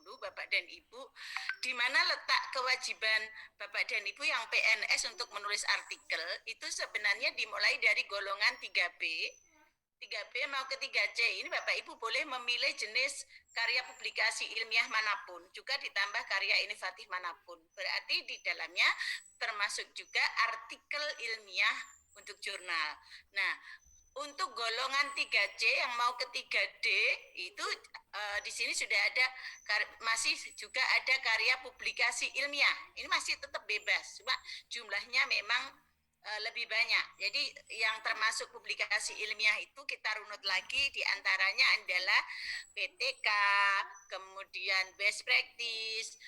dulu Bapak dan Ibu, di mana letak kewajiban Bapak dan Ibu yang PNS untuk menulis artikel itu sebenarnya dimulai dari golongan 3B. 3B mau ke 3C, ini Bapak Ibu boleh memilih jenis karya publikasi ilmiah manapun, juga ditambah karya inovatif manapun. Berarti di dalamnya termasuk juga artikel ilmiah untuk jurnal. Nah, untuk golongan 3C yang mau ke 3D itu di sini sudah ada masih juga ada karya publikasi ilmiah. Ini masih tetap bebas, cuma jumlahnya memang lebih banyak. Jadi yang termasuk publikasi ilmiah itu kita runut lagi, diantaranya adalah PTK, kemudian best practice,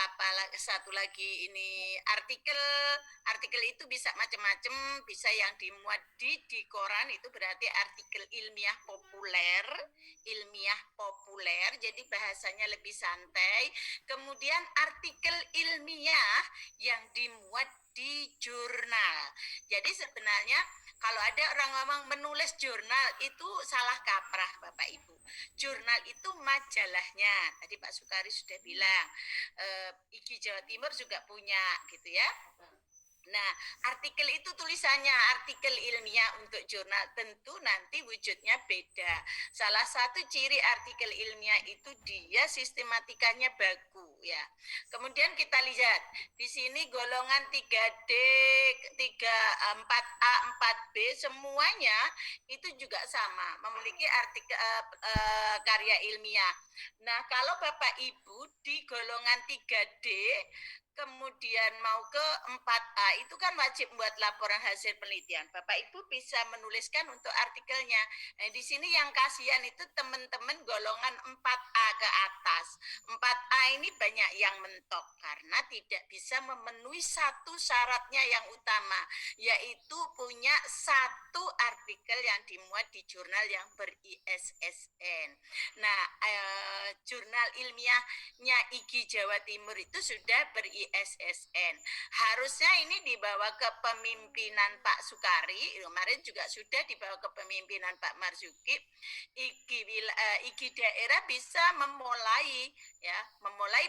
apalagi satu lagi ini artikel itu bisa macam-macam, bisa yang dimuat di koran itu berarti artikel ilmiah populer, jadi bahasanya lebih santai. Kemudian artikel ilmiah yang dimuat di jurnal. Jadi sebenarnya kalau ada orang ngomong menulis jurnal itu salah kaprah Bapak Ibu. Jurnal itu majalahnya. Tadi Pak Sukari sudah bilang, IGI Jawa Timur juga punya gitu ya. Nah, artikel itu tulisannya artikel ilmiah untuk jurnal, tentu nanti wujudnya beda. Salah satu ciri artikel ilmiah itu dia sistematikanya baku ya. Kemudian kita lihat di sini golongan 3D, 3, 4A, 4B semuanya itu juga sama, memiliki artikel karya ilmiah. Nah, kalau Bapak Ibu di golongan 3D kemudian mau ke 4A itu kan wajib buat laporan hasil penelitian. Bapak Ibu bisa menuliskan untuk artikelnya. Nah, di sini yang kasihan itu teman-teman golongan 4A ke atas. 4A ini banyak yang mentok karena tidak bisa memenuhi satu syaratnya yang utama, yaitu punya satu artikel yang dimuat di jurnal yang ber-ISSN. Nah, jurnal ilmiahnya IGI Jawa Timur itu sudah ber-ISSN. Harusnya ini dibawa ke pemimpinan Pak Sukari, kemarin juga sudah dibawa ke pemimpinan Pak Marzuki. IGI daerah bisa memulai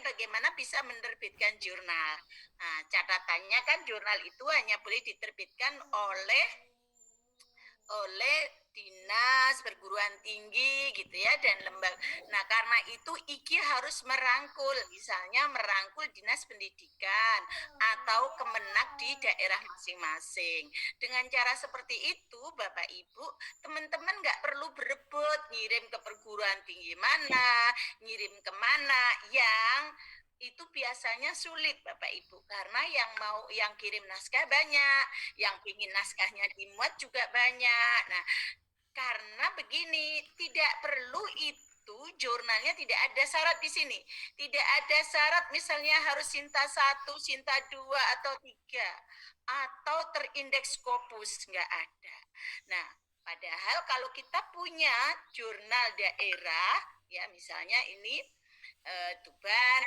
bagaimana bisa menerbitkan jurnal. Nah, catatannya kan jurnal itu hanya boleh diterbitkan oleh dinas perguruan tinggi gitu ya dan lembaga. Nah, karena itu IGI harus merangkul, misalnya merangkul dinas pendidikan atau kemenak di daerah masing-masing. Dengan cara seperti itu, Bapak Ibu, teman-teman nggak perlu berebut ngirim ke perguruan tinggi mana, ngirim kemana, yang itu biasanya sulit Bapak Ibu, karena yang kirim naskah banyak, yang ingin naskahnya dimuat juga banyak. Nah, karena begini, tidak perlu itu jurnalnya tidak ada syarat di sini. Tidak ada syarat misalnya harus Sinta 1, Sinta 2 atau 3 atau terindeks Scopus, nggak ada. Nah, padahal kalau kita punya jurnal daerah ya, misalnya ini Tuban,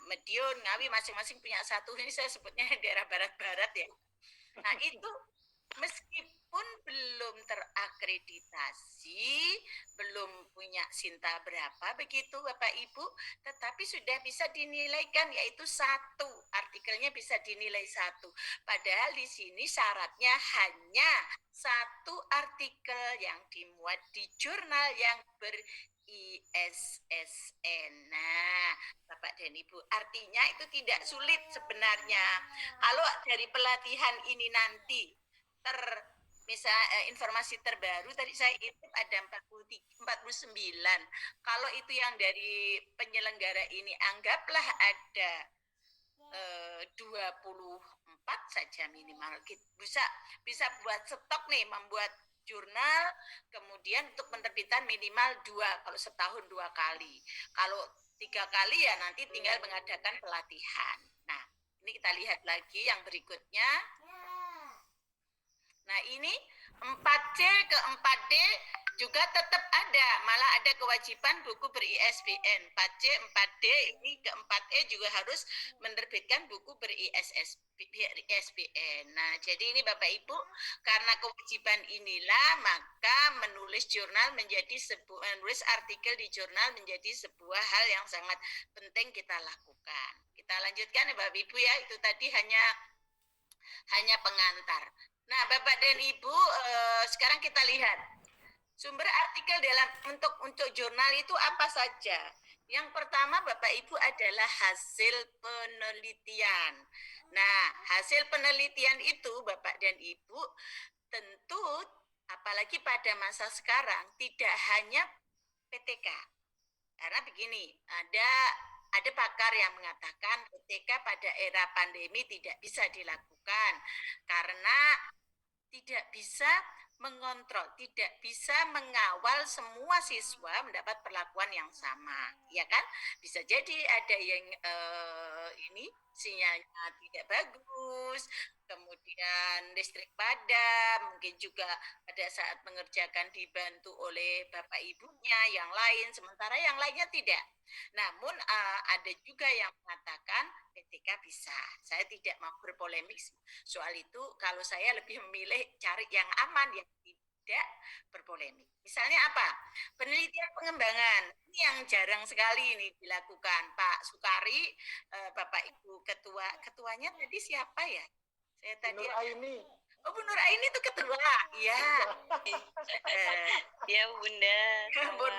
Madiun, Ngawi masing-masing punya satu. Ini saya sebutnya daerah barat-barat ya. Nah, itu meskipun belum terakreditasi, belum punya Sinta berapa begitu Bapak Ibu, tetapi sudah bisa dinilaikan, yaitu 1, artikelnya bisa dinilai 1. Padahal di sini syaratnya hanya 1 artikel yang dimuat di jurnal yang ber-ISSN. Nah, Bapak dan Ibu, artinya itu tidak sulit sebenarnya. Kalau dari pelatihan ini nanti informasi terbaru tadi saya intip ada 49. Kalau itu yang dari penyelenggara ini anggaplah ada 24 saja minimal. Bisa buat stok nih, membuat jurnal, kemudian untuk penerbitan minimal 2, kalau setahun 2 kali. Kalau 3 kali ya nanti tinggal mengadakan pelatihan. Nah, ini kita lihat lagi yang berikutnya. Nah, ini 4C ke 4D juga tetap ada, malah ada kewajiban buku ber-ISBN. 4C, 4D, ini ke 4E juga harus menerbitkan buku ber-ISBN. Nah, jadi ini Bapak Ibu, karena kewajiban inilah, maka menulis jurnal menjadi menulis artikel di jurnal menjadi sebuah hal yang sangat penting kita lakukan. Kita lanjutkan ya Bapak Ibu ya, itu tadi hanya pengantar. Nah, Bapak dan Ibu, sekarang kita lihat sumber artikel untuk jurnal itu apa saja. Yang pertama Bapak Ibu adalah hasil penelitian. Nah, hasil penelitian itu Bapak dan Ibu tentu apalagi pada masa sekarang tidak hanya PTK. Karena begini, ada pakar yang mengatakan PTK pada era pandemi tidak bisa dilakukan karena tidak bisa mengontrol, tidak bisa mengawal semua siswa mendapat perlakuan yang sama, ya kan? Bisa jadi ada yang ini sinyalnya tidak bagus, kemudian listrik padam, mungkin juga pada saat mengerjakan dibantu oleh bapak ibunya yang lain, sementara yang lainnya tidak. Namun ada juga yang mengatakan PTK bisa. Saya tidak mau berpolemik soal itu. Kalau saya lebih memilih cari yang aman, yang tidak berpolemik. Misalnya apa? Penelitian pengembangan. Ini yang jarang sekali ini dilakukan. Pak Sukari, Bapak Ibu ketuanya tadi siapa ya? Saya tadi Nur Aini. Oh, Bu Nur Aini itu ketua. Iya. Ya, Bunda. Mohon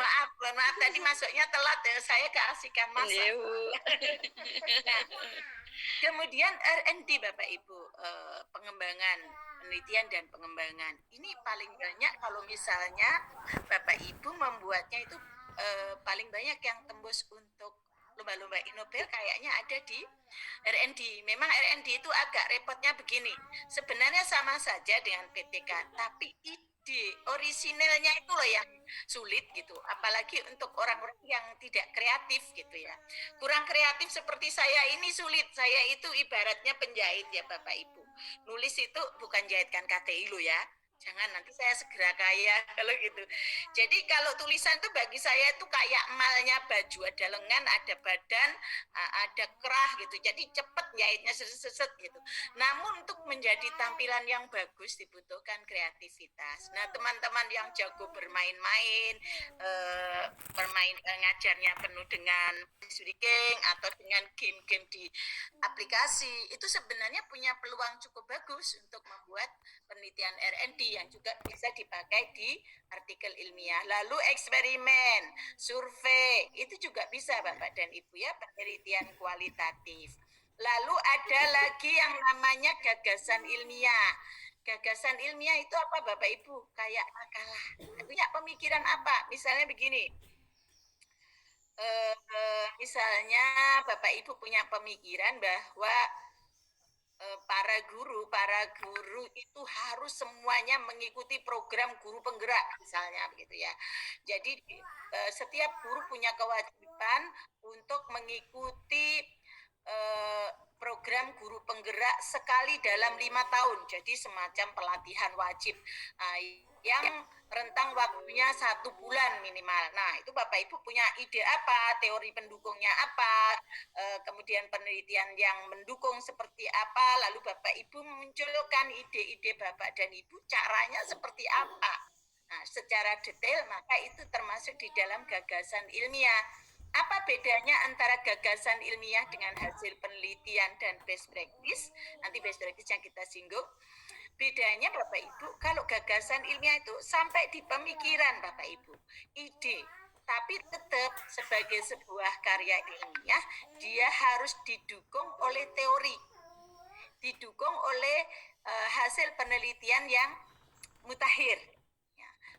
maaf tadi masuknya telat ya. Saya keasikan masak. Ya, Bu. Nah, kemudian R&D Bapak Ibu, pengembangan, penelitian dan pengembangan. Ini paling banyak kalau misalnya Bapak Ibu membuatnya itu paling banyak yang tembus untuk lomba-lomba Innobel kayaknya ada di R&D. Memang R&D itu agak repotnya begini. Sebenarnya sama saja dengan PTK, tapi ide orisinalnya itu loh yang sulit gitu. Apalagi untuk orang-orang yang tidak kreatif gitu ya. Kurang kreatif seperti saya ini sulit. Saya itu ibaratnya penjahit ya Bapak Ibu. Nulis itu bukan jahitkan KTI loh ya. Jangan nanti saya segera kaya kalau gitu. Jadi kalau tulisan itu bagi saya itu kayak emalnya baju, ada lengan, ada badan, ada kerah gitu. Jadi cepet jahitnya seset gitu. Namun untuk menjadi tampilan yang bagus dibutuhkan kreativitas. Nah teman-teman yang jago bermain-main, ngajarnya penuh dengan speaking atau dengan game-game di aplikasi itu sebenarnya punya peluang cukup bagus untuk membuat penelitian R&D yang juga bisa dipakai di artikel ilmiah. Lalu eksperimen, survei, itu juga bisa Bapak dan Ibu ya, penelitian kualitatif. Lalu ada lagi yang namanya gagasan ilmiah. Gagasan ilmiah itu apa Bapak Ibu? Kayak makalah. Punya pemikiran apa? Misalnya begini. Misalnya Bapak Ibu punya pemikiran bahwa para guru itu harus semuanya mengikuti program guru penggerak misalnya begitu ya. Jadi setiap guru punya kewajiban untuk mengikuti program guru penggerak sekali dalam 5 tahun. Jadi semacam pelatihan wajib yang rentang waktunya 1 bulan minimal. Nah, itu Bapak Ibu punya ide apa, teori pendukungnya apa, kemudian penelitian yang mendukung seperti apa, lalu Bapak Ibu memunculkan ide-ide Bapak dan Ibu caranya seperti apa. Nah, secara detail maka itu termasuk di dalam gagasan ilmiah. Apa bedanya antara gagasan ilmiah dengan hasil penelitian dan best practice? Nanti best practice yang kita singgung. Bedanya Bapak Ibu, kalau gagasan ilmiah itu sampai di pemikiran Bapak Ibu, ide. Tapi tetap sebagai sebuah karya ilmiah, dia harus didukung oleh teori. Didukung oleh hasil penelitian yang mutakhir.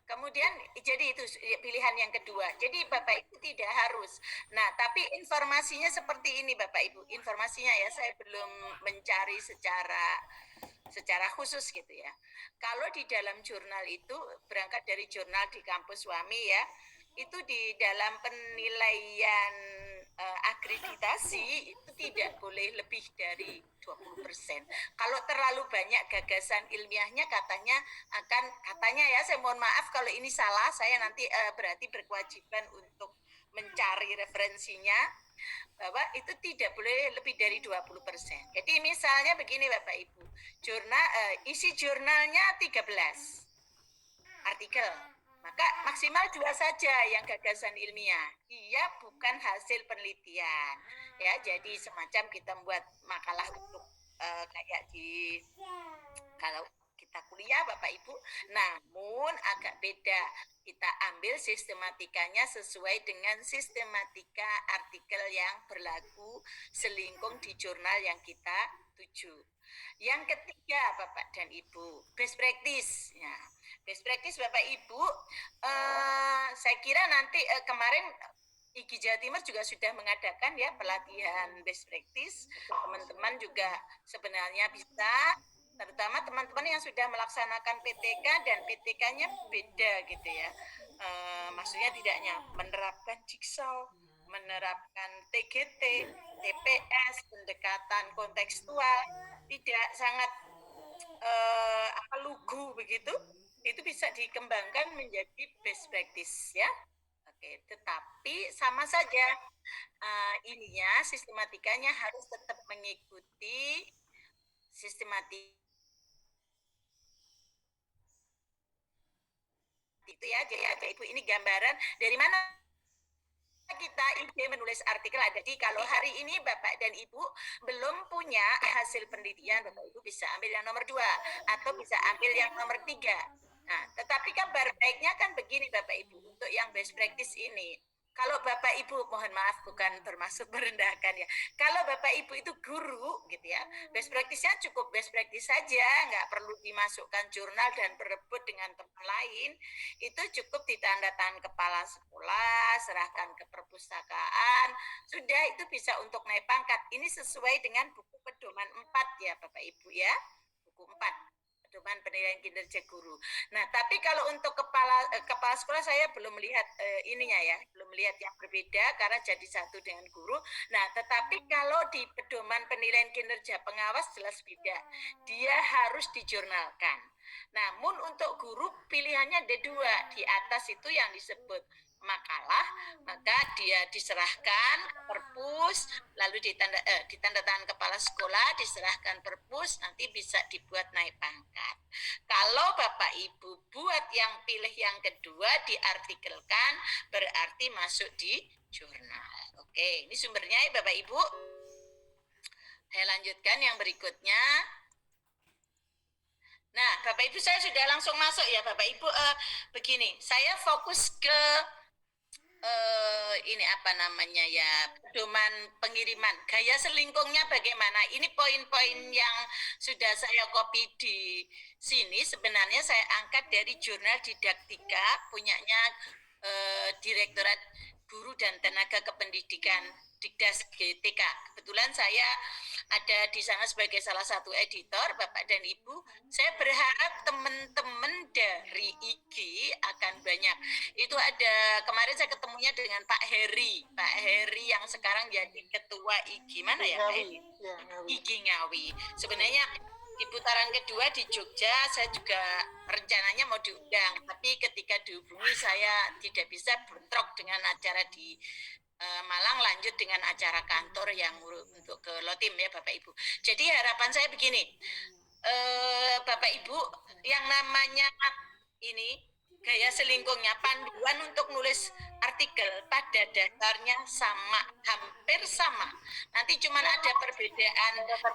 Kemudian jadi itu pilihan yang kedua. Jadi Bapak Ibu tidak harus. Nah, tapi informasinya seperti ini Bapak Ibu. Informasinya ya saya belum mencari secara khusus gitu ya. Kalau di dalam jurnal itu berangkat dari jurnal di kampus Suami ya, itu di dalam penilaian akreditasi itu tidak boleh lebih dari 20%. Kalau terlalu banyak gagasan ilmiahnya katanya ya, saya mohon maaf kalau ini salah, saya nanti berarti berkewajiban untuk mencari referensinya, bahwa itu tidak boleh lebih dari 20%. Jadi misalnya begini Bapak Ibu, isi jurnalnya 13 artikel, maka maksimal 2 saja yang gagasan ilmiah. Dia bukan hasil penelitian. Ya, jadi semacam kita membuat makalah untuk kayak di kalau kita kuliah Bapak Ibu, namun agak beda. Kita ambil sistematikanya sesuai dengan sistematika artikel yang berlaku selingkung di jurnal yang kita tuju. Yang ketiga Bapak dan Ibu, best practice. Ya, best practice Bapak Ibu, saya kira nanti kemarin IGI Jawa Timur juga sudah mengadakan ya pelatihan best practice. Teman-teman juga sebenarnya bisa, terutama teman-teman yang sudah melaksanakan PTK dan PTK-nya beda gitu ya. Maksudnya tidaknya menerapkan jigsaw, menerapkan TGT, TPS, pendekatan kontekstual, tidak sangat lugu begitu, itu bisa dikembangkan menjadi best practice ya. Oke, tetapi sama saja ininya sistematikanya harus tetap mengikuti sistematik itu ya. Jadi ada Ibu ini gambaran dari mana kita ide menulis artikel ada. Jadi kalau hari ini Bapak dan Ibu belum punya hasil penelitian, Bapak Ibu bisa ambil yang nomor 2 atau bisa ambil yang nomor 3. Nah, tetapi kabar baiknya kan begini Bapak Ibu, untuk yang best practice ini, kalau Bapak Ibu, mohon maaf bukan termasuk merendahkan ya, kalau Bapak Ibu itu guru gitu ya, best practice-nya cukup best practice saja, nggak perlu dimasukkan jurnal dan berebut dengan teman lain, itu cukup ditandatangan kepala sekolah, serahkan ke perpustakaan, sudah itu bisa untuk naik pangkat. Ini sesuai dengan buku pedoman 4 ya Bapak Ibu ya, buku 4. Pedoman penilaian kinerja guru. Nah, tapi kalau untuk kepala sekolah saya belum melihat ininya ya, belum melihat yang berbeda karena jadi satu dengan guru. Nah, tetapi kalau di pedoman penilaian kinerja pengawas jelas beda. Dia harus dijurnalkan. Namun untuk guru pilihannya ada 2. Di atas itu yang disebut makalah, maka dia diserahkan perpus, lalu ditandatangan kepala sekolah, diserahkan perpus, nanti bisa dibuat naik pangkat. Kalau Bapak Ibu buat yang pilih yang kedua, diartikelkan, berarti masuk di jurnal. Oke, ini sumbernya ya Bapak Ibu. Saya lanjutkan yang berikutnya. Nah, Bapak Ibu saya sudah langsung masuk ya Bapak Ibu. Begini, saya fokus ke ini apa namanya ya, pedoman pengiriman, gaya selingkungnya bagaimana. Ini poin-poin yang sudah saya copy di sini, sebenarnya saya angkat dari jurnal Didaktika punyanya Direktorat Guru dan Tenaga Kependidikan Dikdas GTK. Kebetulan saya ada di sana sebagai salah satu editor, Bapak dan Ibu. Saya berharap teman-teman dari IGI akan banyak. Itu ada, kemarin saya ketemunya dengan Pak Heri yang sekarang jadi ketua IGI. Mana ya Pak Heri? IGI Ngawi. Sebenarnya di putaran kedua di Jogja saya juga rencananya mau diundang, tapi ketika dihubungi saya tidak bisa, bentrok dengan acara di Malang, lanjut dengan acara kantor yang untuk ke Lotim ya Bapak Ibu. Jadi harapan saya begini, Bapak Ibu, yang namanya ini gaya selingkungnya, panduan untuk nulis artikel pada dasarnya sama, hampir sama. Nanti cuma ada perbedaan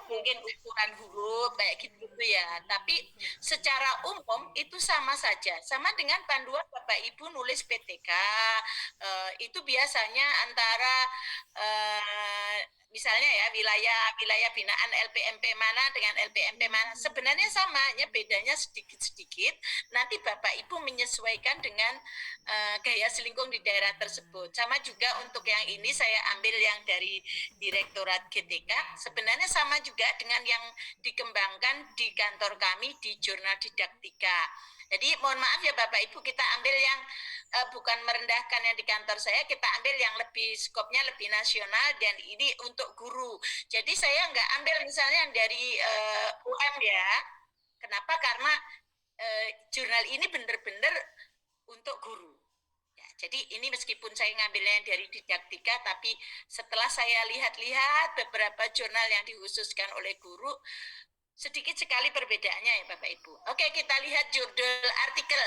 mungkin ukuran huruf kayak gitu ya, tapi secara umum itu sama saja. Sama dengan panduan Bapak Ibu nulis PTK, itu biasanya antara misalnya ya wilayah binaan LPMP mana dengan LPMP mana, sebenarnya sama, hanya bedanya sedikit-sedikit. Nanti Bapak Ibu menyesuaikan dengan gaya selingkung di daerah tersebut. Sama juga untuk yang ini saya ambil yang dari Direktorat GTK, sebenarnya sama juga dengan yang dikembangkan di kantor kami di Jurnal Didaktika. Jadi mohon maaf ya Bapak Ibu, kita ambil yang bukan merendahkan yang di kantor saya, kita ambil yang lebih skopnya lebih nasional dan ini untuk guru. Jadi saya nggak ambil misalnya yang dari UM ya. Kenapa? Karena jurnal ini benar-benar untuk guru. Ya, jadi ini meskipun saya ngambilnya dari didaktika, tapi setelah saya lihat-lihat beberapa jurnal yang dikhususkan oleh guru, sedikit sekali perbedaannya ya Bapak Ibu. Oke, kita lihat judul artikel.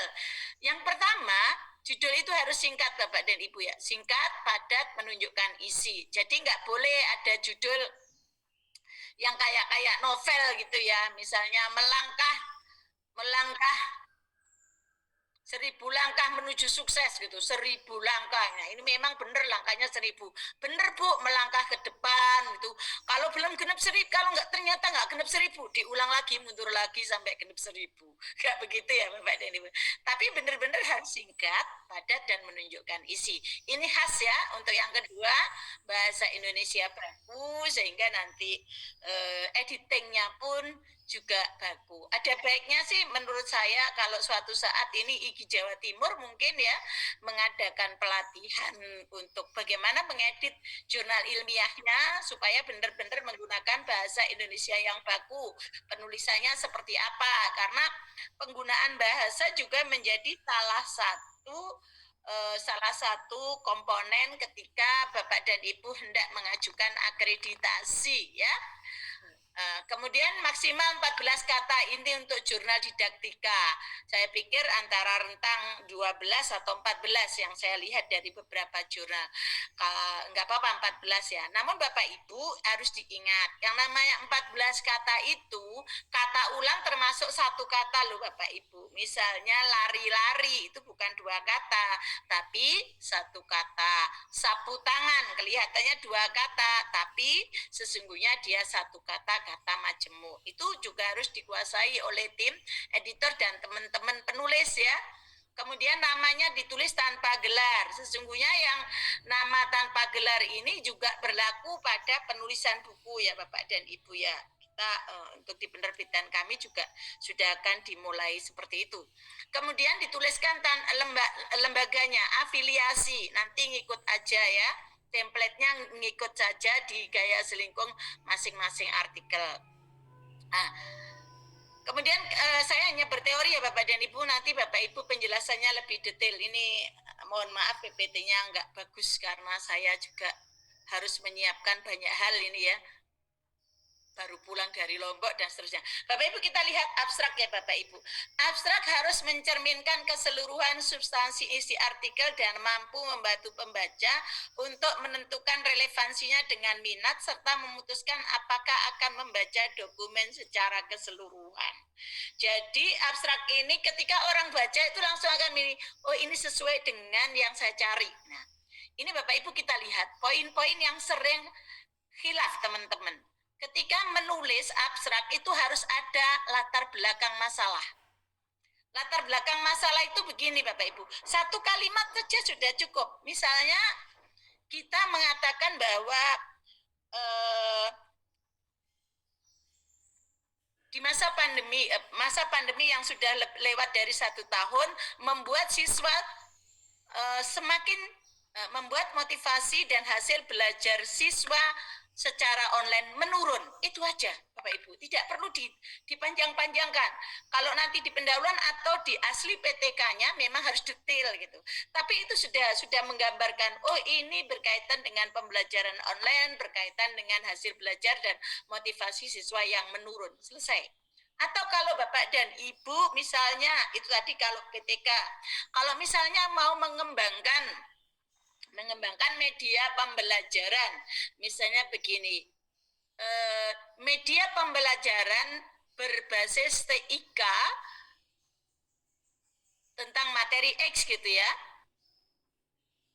Yang pertama, judul itu harus singkat Bapak dan Ibu ya. Singkat, padat, menunjukkan isi. Jadi nggak boleh ada judul yang kayak novel gitu ya. Misalnya melangkah 1000 langkah menuju sukses gitu, 1000 langkah. Nah, ini memang benar langkahnya 1000. Benar Bu, melangkah ke depan gitu. Kalau belum genap 1000, kalau ternyata nggak genap 1000, diulang lagi, mundur lagi sampai genap 1000. Nggak begitu ya Bapak dan Ibu. Tapi benar-benar harus singkat, padat dan menunjukkan isi. Ini khas ya untuk yang kedua, bahasa Indonesia baku sehingga nanti editingnya pun juga baku. Ada baiknya sih menurut saya kalau suatu saat ini IGI Jawa Timur mungkin ya mengadakan pelatihan untuk bagaimana mengedit jurnal ilmiahnya supaya benar-benar menggunakan bahasa Indonesia yang baku. Penulisannya seperti apa? Karena penggunaan bahasa juga menjadi salah satu komponen ketika Bapak dan Ibu hendak mengajukan akreditasi ya. Kemudian maksimal 14 kata inti untuk jurnal didaktika. Saya pikir antara rentang 12 atau 14 yang saya lihat dari beberapa jurnal. Enggak apa-apa 14 ya. Namun Bapak Ibu harus diingat, yang namanya 14 kata itu, kata ulang termasuk satu kata loh Bapak Ibu. Misalnya lari-lari itu bukan 2 kata, tapi satu kata. Sapu tangan kelihatannya 2 kata, tapi sesungguhnya dia satu kata majemuk. Itu juga harus dikuasai oleh tim editor dan teman-teman penulis ya. Kemudian namanya ditulis tanpa gelar. Sesungguhnya yang nama tanpa gelar ini juga berlaku pada penulisan buku ya Bapak dan Ibu ya. Kita untuk di penerbitan kami juga sudah akan dimulai seperti itu. Kemudian dituliskan lembaganya, afiliasi, nanti ngikut aja ya. Template-nya ngikut saja di gaya selingkung masing-masing artikel. Nah, kemudian saya hanya berteori ya Bapak dan Ibu, nanti Bapak Ibu penjelasannya lebih detail. Ini mohon maaf PPT-nya nggak bagus karena saya juga harus menyiapkan banyak hal ini ya. Baru pulang dari Lombok dan seterusnya. Bapak Ibu kita lihat abstrak ya Bapak Ibu. Abstrak harus mencerminkan keseluruhan substansi isi artikel dan mampu membantu pembaca untuk menentukan relevansinya dengan minat serta memutuskan apakah akan membaca dokumen secara keseluruhan. Jadi abstrak ini ketika orang baca itu langsung akan milih, oh ini sesuai dengan yang saya cari. Nah, ini Bapak Ibu kita lihat poin-poin yang sering khilaf teman-teman. Ketika menulis abstrak itu harus ada latar belakang masalah. Latar belakang masalah itu begini Bapak Ibu, satu kalimat saja sudah cukup. Misalnya kita mengatakan bahwa di masa pandemi yang sudah lewat dari 1 tahun membuat siswa semakin membuat motivasi dan hasil belajar siswa secara online menurun. Itu aja Bapak Ibu, tidak perlu dipanjang-panjangkan. Kalau nanti di pendahuluan atau di asli PTK-nya memang harus detail gitu. Tapi itu sudah menggambarkan, oh ini berkaitan dengan pembelajaran online, berkaitan dengan hasil belajar dan motivasi siswa yang menurun. Selesai. Atau kalau Bapak dan Ibu misalnya, itu tadi kalau PTK, kalau misalnya mau mengembangkan media pembelajaran, misalnya begini, media pembelajaran berbasis TIK tentang materi X gitu ya,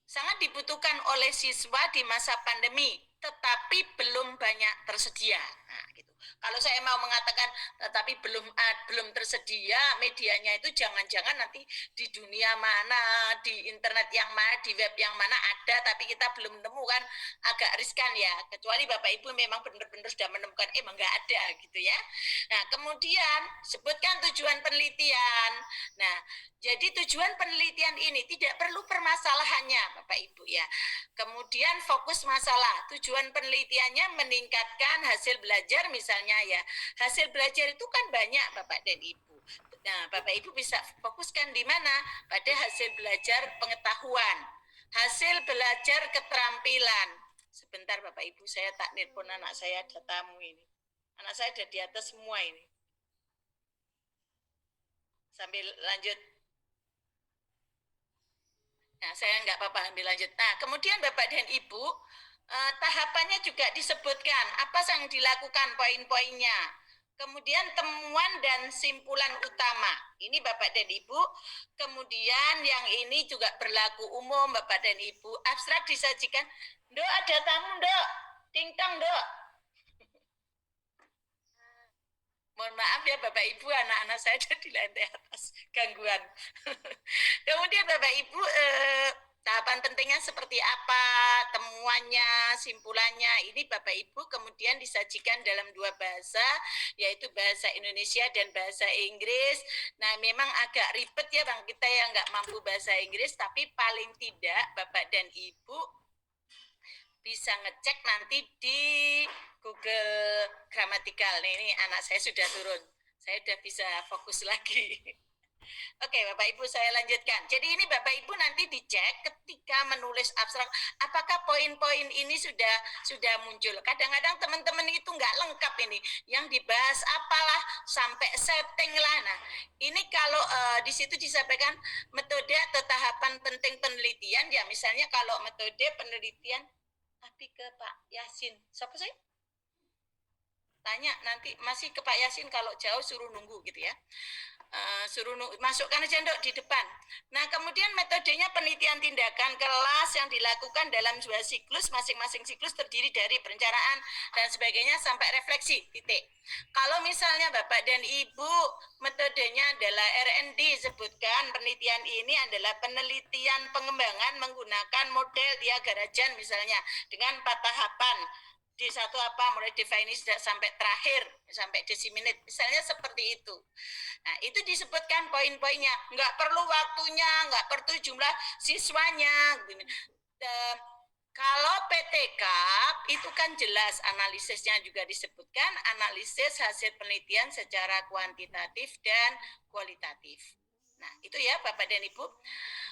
sangat dibutuhkan oleh siswa di masa pandemi, tetapi belum banyak tersedia. Nah, gitu. Kalau saya mau mengatakan tapi belum tersedia medianya itu, jangan-jangan nanti di dunia mana, di internet yang mana, di web yang mana ada tapi kita belum menemukan, agak riskan ya. Kecuali Bapak Ibu memang benar-benar sudah menemukan emang nggak ada gitu ya. Nah, kemudian sebutkan tujuan penelitian. Nah, jadi tujuan penelitian ini tidak perlu permasalahannya Bapak Ibu ya. Kemudian fokus masalah. Tujuan penelitiannya meningkatkan hasil belajar misalnya ya. Hasil belajar itu kan banyak Bapak dan Ibu. Nah, Bapak Ibu bisa fokuskan di mana? Pada hasil belajar pengetahuan, hasil belajar keterampilan. Sebentar Bapak Ibu, saya tak nelpon anak saya, ada tamu ini. Anak saya ada di atas semua ini. Sambil lanjut. Nah, saya nggak apa-apa ambil lanjut. Nah, kemudian Bapak dan Ibu, tahapannya juga disebutkan apa yang dilakukan, poin-poinnya. Kemudian temuan dan simpulan utama. Ini Bapak dan Ibu. Kemudian yang ini juga berlaku umum Bapak dan Ibu. Abstrak disajikan. Dok, ada tamu, Dok. Ting-tong, Dok. Mohon maaf ya Bapak Ibu, anak-anak saya ada di lantai atas, gangguan. Kemudian Bapak Ibu, tahapan pentingnya seperti apa, temuannya, simpulannya, ini Bapak Ibu kemudian disajikan dalam dua bahasa, yaitu bahasa Indonesia dan bahasa Inggris. Nah, memang agak ribet ya Bang, kita yang nggak mampu bahasa Inggris, tapi paling tidak Bapak dan Ibu bisa ngecek nanti di Google Gramatikal. Ini anak saya sudah turun, saya sudah bisa fokus lagi. Oke, Bapak Ibu saya lanjutkan. Jadi ini Bapak Ibu nanti dicek ketika menulis abstrak, apakah poin-poin ini sudah muncul. Kadang-kadang teman-teman itu nggak lengkap ini, yang dibahas apalah sampai setting lah. Nah, ini kalau di situ disampaikan metode atau tahapan penting penelitian, ya misalnya kalau metode penelitian, tapi ke Pak Yasin. Siapa sih? Tanya nanti masih ke Pak Yasin, kalau jauh suruh nunggu gitu ya. Suruh masukkan aja Dok di depan. Nah, kemudian metodenya penelitian tindakan kelas yang dilakukan dalam 2 siklus, masing-masing siklus terdiri dari perencanaan dan sebagainya sampai refleksi, titik. Kalau misalnya Bapak dan Ibu metodenya adalah R&D, sebutkan penelitian ini adalah penelitian pengembangan menggunakan model Diagarajan misalnya dengan 4 tahapan. Di satu apa, mulai definisi sampai terakhir, sampai disseminate, misalnya seperti itu. Nah, itu disebutkan poin-poinnya, nggak perlu waktunya, nggak perlu jumlah siswanya. Kalau PTK itu kan jelas analisisnya juga disebutkan, analisis hasil penelitian secara kuantitatif dan kualitatif. Nah, itu ya Bapak dan Ibu.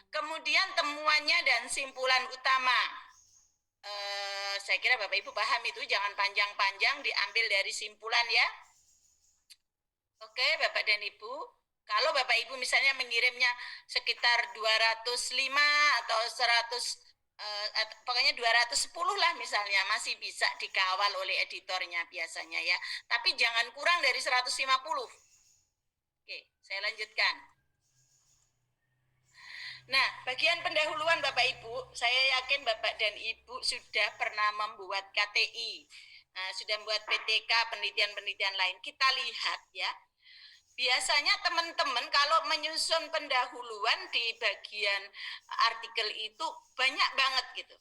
Kemudian temuannya dan simpulan utama. Saya kira Bapak Ibu paham itu, jangan panjang-panjang, diambil dari simpulan ya. Oke Bapak dan Ibu, kalau Bapak Ibu misalnya mengirimnya sekitar 205 atau 100, pokoknya 210 lah misalnya, masih bisa dikawal oleh editornya biasanya ya. Tapi jangan kurang dari 150. Oke, saya lanjutkan. Nah, bagian pendahuluan Bapak Ibu, saya yakin Bapak dan Ibu sudah pernah membuat KTI, sudah membuat PTK, penelitian-penelitian lain. Kita lihat ya, biasanya teman-teman kalau menyusun pendahuluan di bagian artikel itu banyak banget gitu.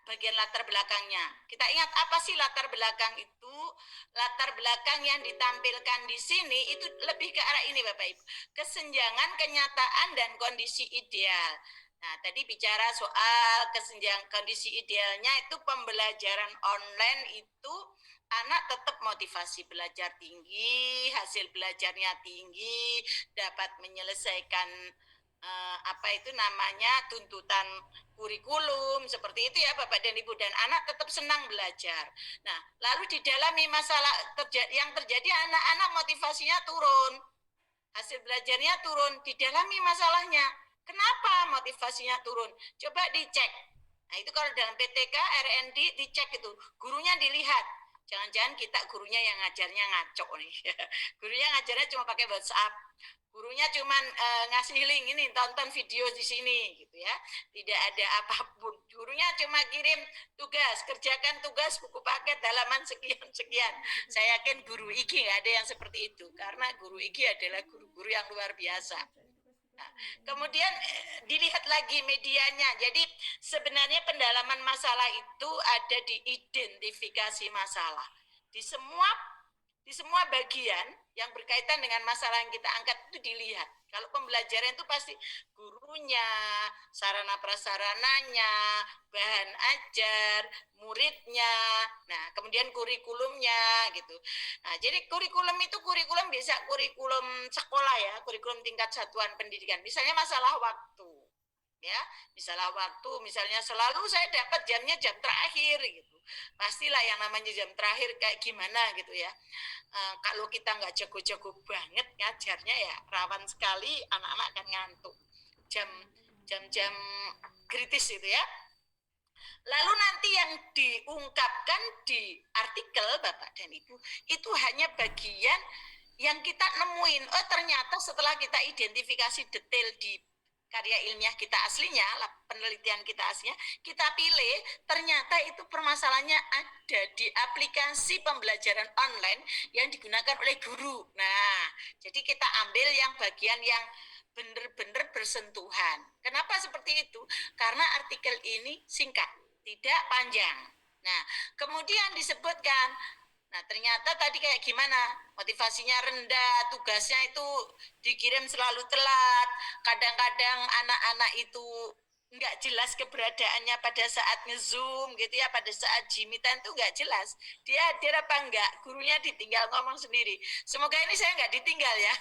Bagian latar belakangnya. Kita ingat apa sih latar belakang itu? Latar belakang yang ditampilkan di sini itu lebih ke arah ini Bapak Ibu. Kesenjangan kenyataan dan kondisi ideal. Nah, tadi bicara soal kesenjangan kondisi idealnya itu pembelajaran online itu anak tetap motivasi belajar tinggi, hasil belajarnya tinggi, dapat menyelesaikan apa itu namanya tuntutan kurikulum seperti itu ya Bapak dan Ibu, dan anak tetap senang belajar. Nah, lalu didalami masalah yang terjadi, anak-anak motivasinya turun, hasil belajarnya turun, didalami masalahnya. Kenapa motivasinya turun? Coba dicek. Nah, itu kalau dalam PTK, R&D dicek itu, gurunya dilihat. Jangan-jangan kita gurunya yang ngajarnya ngaco nih. Gurunya ngajarnya cuma pakai WhatsApp. Gurunya cuman ngasih link ini, tonton video di sini gitu ya. Tidak ada apapun. Gurunya cuma kirim tugas, kerjakan tugas buku paket halaman sekian-sekian. Saya yakin guru IKI nggak ada yang seperti itu, karena guru IKI adalah guru-guru yang luar biasa. Nah, kemudian dilihat lagi medianya. Jadi sebenarnya pendalaman masalah itu ada di identifikasi masalah. Di semua bagian yang berkaitan dengan masalah yang kita angkat itu dilihat. Kalau pembelajaran itu pasti gurunya, sarana prasarananya, bahan ajar, muridnya, nah kemudian kurikulumnya gitu. Nah, jadi kurikulum itu kurikulum bisa kurikulum sekolah ya, kurikulum tingkat satuan pendidikan. Misalnya masalah waktu. Ya, misalnya selalu saya dapat jamnya jam terakhir gitu. Pastilah yang namanya jam terakhir kayak gimana gitu ya. Kalau kita nggak jago-jago banget ngajarnya ya rawan sekali anak-anak akan ngantuk jam-jam kritis itu ya. Lalu nanti yang diungkapkan di artikel Bapak dan Ibu itu hanya bagian yang kita nemuin. Oh ternyata setelah kita identifikasi detail di karya ilmiah kita aslinya, penelitian kita aslinya, kita pilih, ternyata itu permasalahannya ada di aplikasi pembelajaran online yang digunakan oleh guru. Nah, jadi kita ambil yang bagian yang benar-benar bersentuhan. Kenapa seperti itu? Karena artikel ini singkat, tidak panjang. Nah, kemudian disebutkan, nah ternyata tadi kayak gimana, motivasinya rendah, tugasnya itu dikirim selalu telat, kadang-kadang anak-anak itu nggak jelas keberadaannya pada saat nge-zoom gitu ya, pada saat jimitan itu nggak jelas dia hadir apa enggak, gurunya ditinggal ngomong sendiri. Semoga ini saya nggak ditinggal ya,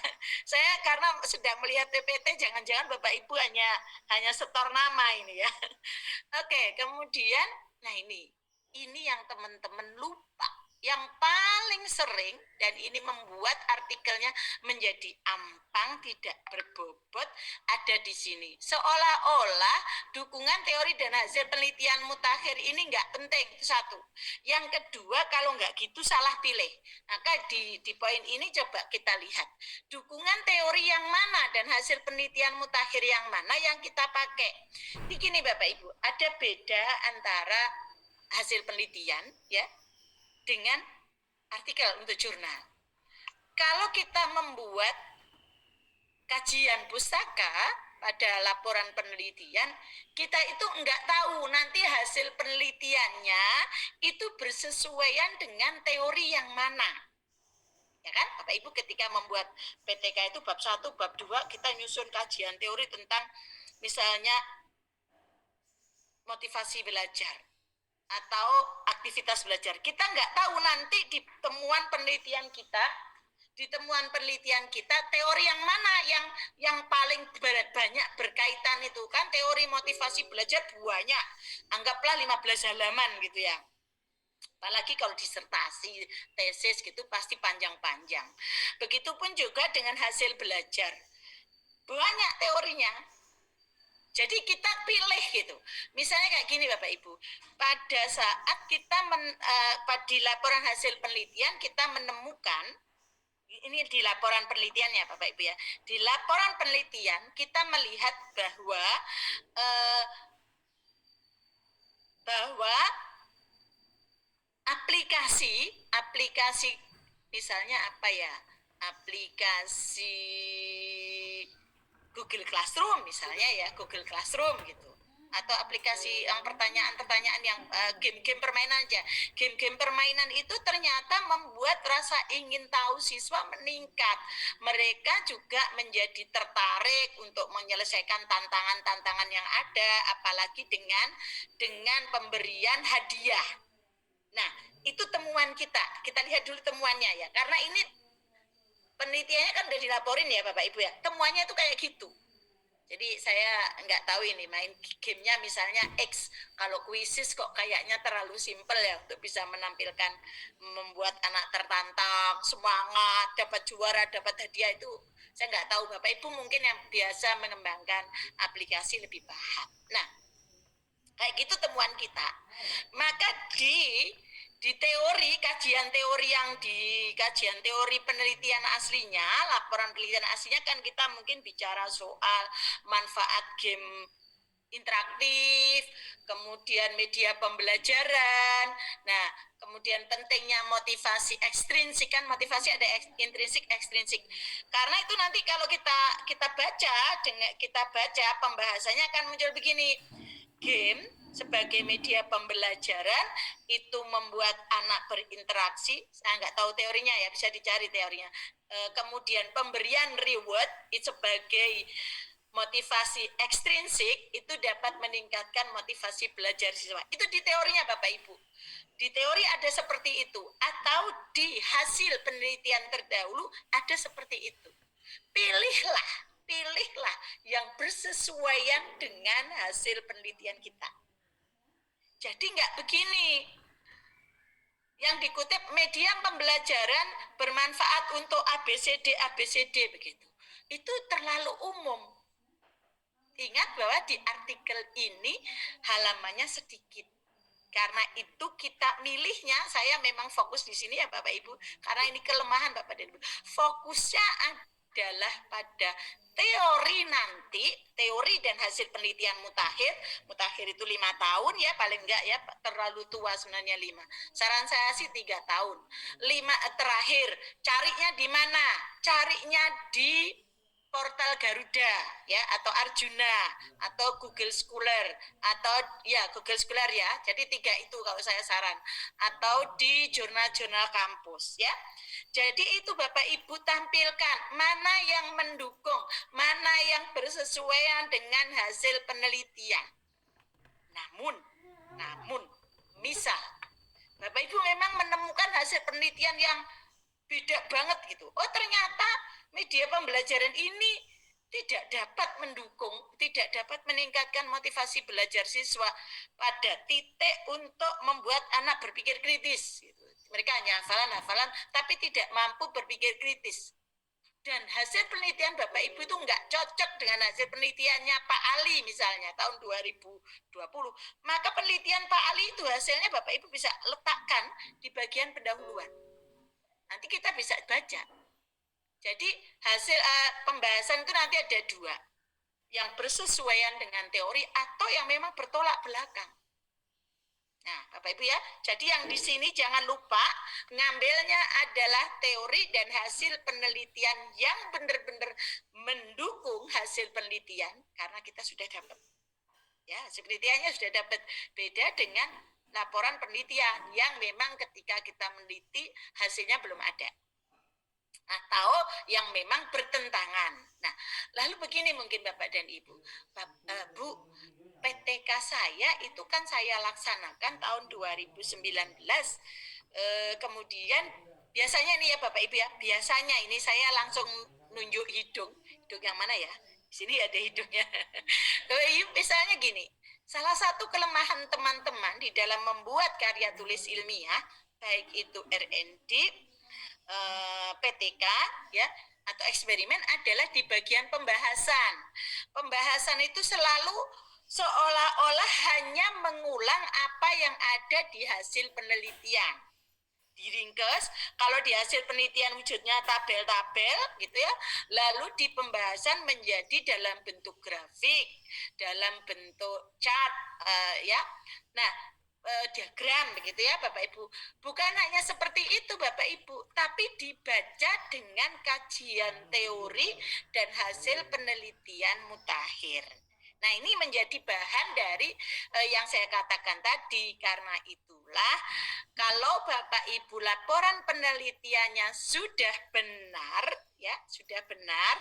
saya karena sedang melihat PPT, jangan-jangan Bapak Ibu hanya setor nama ini ya. Oke, kemudian nah ini yang teman-teman lupa, yang paling sering, dan ini membuat artikelnya menjadi ampang, tidak berbobot, ada di sini. Seolah-olah dukungan teori dan hasil penelitian mutakhir ini nggak penting, itu satu. Yang kedua, kalau nggak gitu salah pilih. Maka di poin ini coba kita lihat. Dukungan teori yang mana dan hasil penelitian mutakhir yang mana yang kita pakai. Begini Bapak Ibu, ada beda antara hasil penelitian ya dengan artikel untuk jurnal. Kalau kita membuat kajian pustaka pada laporan penelitian, kita itu enggak tahu nanti hasil penelitiannya itu bersesuaian dengan teori yang mana. Ya kan, Bapak Ibu ketika membuat PTK itu bab 1, bab 2, kita nyusun kajian teori tentang misalnya motivasi belajar atau aktivitas belajar. Kita nggak tahu nanti di temuan penelitian kita teori yang mana yang paling banyak berkaitan itu kan teori motivasi belajar banyak, anggaplah 15 halaman gitu ya. Apalagi kalau disertasi, tesis gitu pasti panjang-panjang. Begitupun juga dengan hasil belajar. Banyak teorinya. Jadi kita pilih gitu. Misalnya kayak gini Bapak Ibu. Pada saat kita di laporan hasil penelitian kita menemukan, ini di laporan penelitiannya Bapak Ibu ya. Di laporan penelitian kita melihat bahwa aplikasi misalnya apa ya? Aplikasi Google Classroom misalnya ya, Google Classroom gitu, atau aplikasi yang pertanyaan-pertanyaan yang game-game permainan aja. Game-game permainan itu ternyata membuat rasa ingin tahu siswa meningkat. Mereka juga menjadi tertarik untuk menyelesaikan tantangan-tantangan yang ada, apalagi dengan pemberian hadiah. Nah, itu temuan kita. Kita lihat dulu temuannya ya, karena ini penelitiannya kan udah dilaporin ya Bapak Ibu ya, temuannya itu kayak gitu. Jadi saya nggak tahu ini main gamenya misalnya X, kalau kuisis kok kayaknya terlalu simpel ya untuk bisa menampilkan, membuat anak tertantang, semangat, dapat juara, dapat hadiah, itu saya nggak tahu. Bapak Ibu mungkin yang biasa mengembangkan aplikasi lebih paham. Nah, kayak gitu temuan kita. Maka di di teori, kajian teori yang di kajian teori penelitian aslinya, laporan penelitian aslinya kan kita mungkin bicara soal manfaat game interaktif, kemudian media pembelajaran. Nah, kemudian pentingnya motivasi ekstrinsik, kan motivasi ada intrinsik, ekstrinsik. Karena itu nanti kalau kita baca, kita baca pembahasannya akan muncul begini. Game sebagai media pembelajaran itu membuat anak berinteraksi. Saya nggak tahu teorinya ya, bisa dicari teorinya. Kemudian pemberian reward itu sebagai motivasi ekstrinsik itu dapat meningkatkan motivasi belajar siswa. Itu di teorinya Bapak Ibu. Di teori ada seperti itu, atau di hasil penelitian terdahulu ada seperti itu. Pilihlah yang bersesuaian dengan hasil penelitian kita. Jadi nggak begini, yang dikutip media pembelajaran bermanfaat untuk ABCD begitu. Itu terlalu umum. Ingat bahwa di artikel ini halamannya sedikit. Karena itu kita milihnya, saya memang fokus di sini ya Bapak Ibu, karena ini kelemahan Bapak dan Ibu. Fokusnya adalah pada teori nanti, teori dan hasil penelitian mutakhir itu 5 tahun ya, paling enggak ya, terlalu tua sebenarnya 5. Saran saya sih 3 tahun. 5 terakhir, carinya di mana? Carinya di portal Garuda ya, atau Arjuna atau Google Scholar, atau ya Google Scholar ya. Jadi 3 itu kalau saya saran, atau di jurnal-jurnal kampus ya. Jadi itu Bapak Ibu tampilkan mana yang mendukung, mana yang bersesuaian dengan hasil penelitian. Namun misal Bapak Ibu memang menemukan hasil penelitian yang beda banget gitu. Oh ternyata media pembelajaran ini tidak dapat mendukung, tidak dapat meningkatkan motivasi belajar siswa pada titik untuk membuat anak berpikir kritis. Gitu. Mereka hanya hafalan, tapi tidak mampu berpikir kritis. Dan hasil penelitian Bapak Ibu itu nggak cocok dengan hasil penelitiannya Pak Ali misalnya tahun 2020. Maka penelitian Pak Ali itu hasilnya Bapak Ibu bisa letakkan di bagian pendahuluan. Nanti kita bisa baca. Jadi hasil pembahasan itu nanti ada 2. Yang bersesuaian dengan teori atau yang memang bertolak belakang. Nah, Bapak Ibu ya, jadi yang di sini jangan lupa ngambilnya adalah teori dan hasil penelitian yang benar-benar mendukung hasil penelitian karena kita sudah dapat. Ya, hasil penelitiannya sudah dapat, beda dengan laporan penelitian yang memang ketika kita meneliti hasilnya belum ada. Atau yang memang bertentangan. Nah, lalu begini mungkin Bapak dan Ibu. Bu, PTK saya itu kan saya laksanakan tahun 2019. Kemudian biasanya nih ya Bapak Ibu ya, biasanya ini saya langsung nunjuk hidung yang mana ya? Di sini ada hidungnya. Misalnya gini, salah satu kelemahan teman-teman di dalam membuat karya tulis ilmiah, baik itu R&D, PTK ya atau eksperimen adalah di bagian pembahasan. Pembahasan itu selalu seolah-olah hanya mengulang apa yang ada di hasil penelitian. Diringkes, kalau di hasil penelitian wujudnya tabel-tabel gitu ya, lalu di pembahasan menjadi dalam bentuk grafik, dalam bentuk chart ya. Nah, diagram begitu ya Bapak Ibu. Bukan hanya seperti itu Bapak Ibu, tapi dibaca dengan kajian teori dan hasil penelitian mutakhir. Nah, ini menjadi bahan dari yang saya katakan tadi. Karena itulah kalau Bapak Ibu laporan penelitiannya sudah benar ya, sudah benar,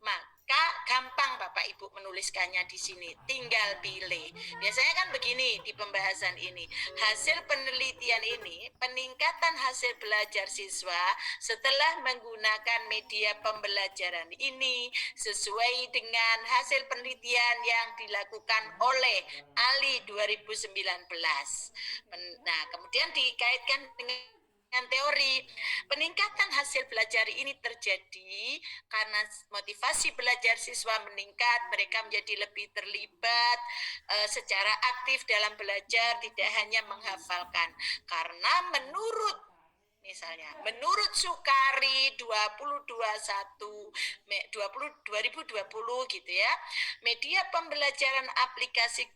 maka gampang Bapak Ibu menuliskannya di sini, tinggal pilih. Biasanya kan begini di pembahasan ini, hasil penelitian ini, peningkatan hasil belajar siswa setelah menggunakan media pembelajaran ini sesuai dengan hasil penelitian yang dilakukan oleh Ali 2019. Nah, kemudian dikaitkan dengan teori. Peningkatan hasil belajar ini terjadi karena motivasi belajar siswa meningkat, mereka menjadi lebih terlibat secara aktif dalam belajar, tidak hanya menghafalkan. Karena menurut Sukari 2020 gitu ya, media pembelajaran aplikasi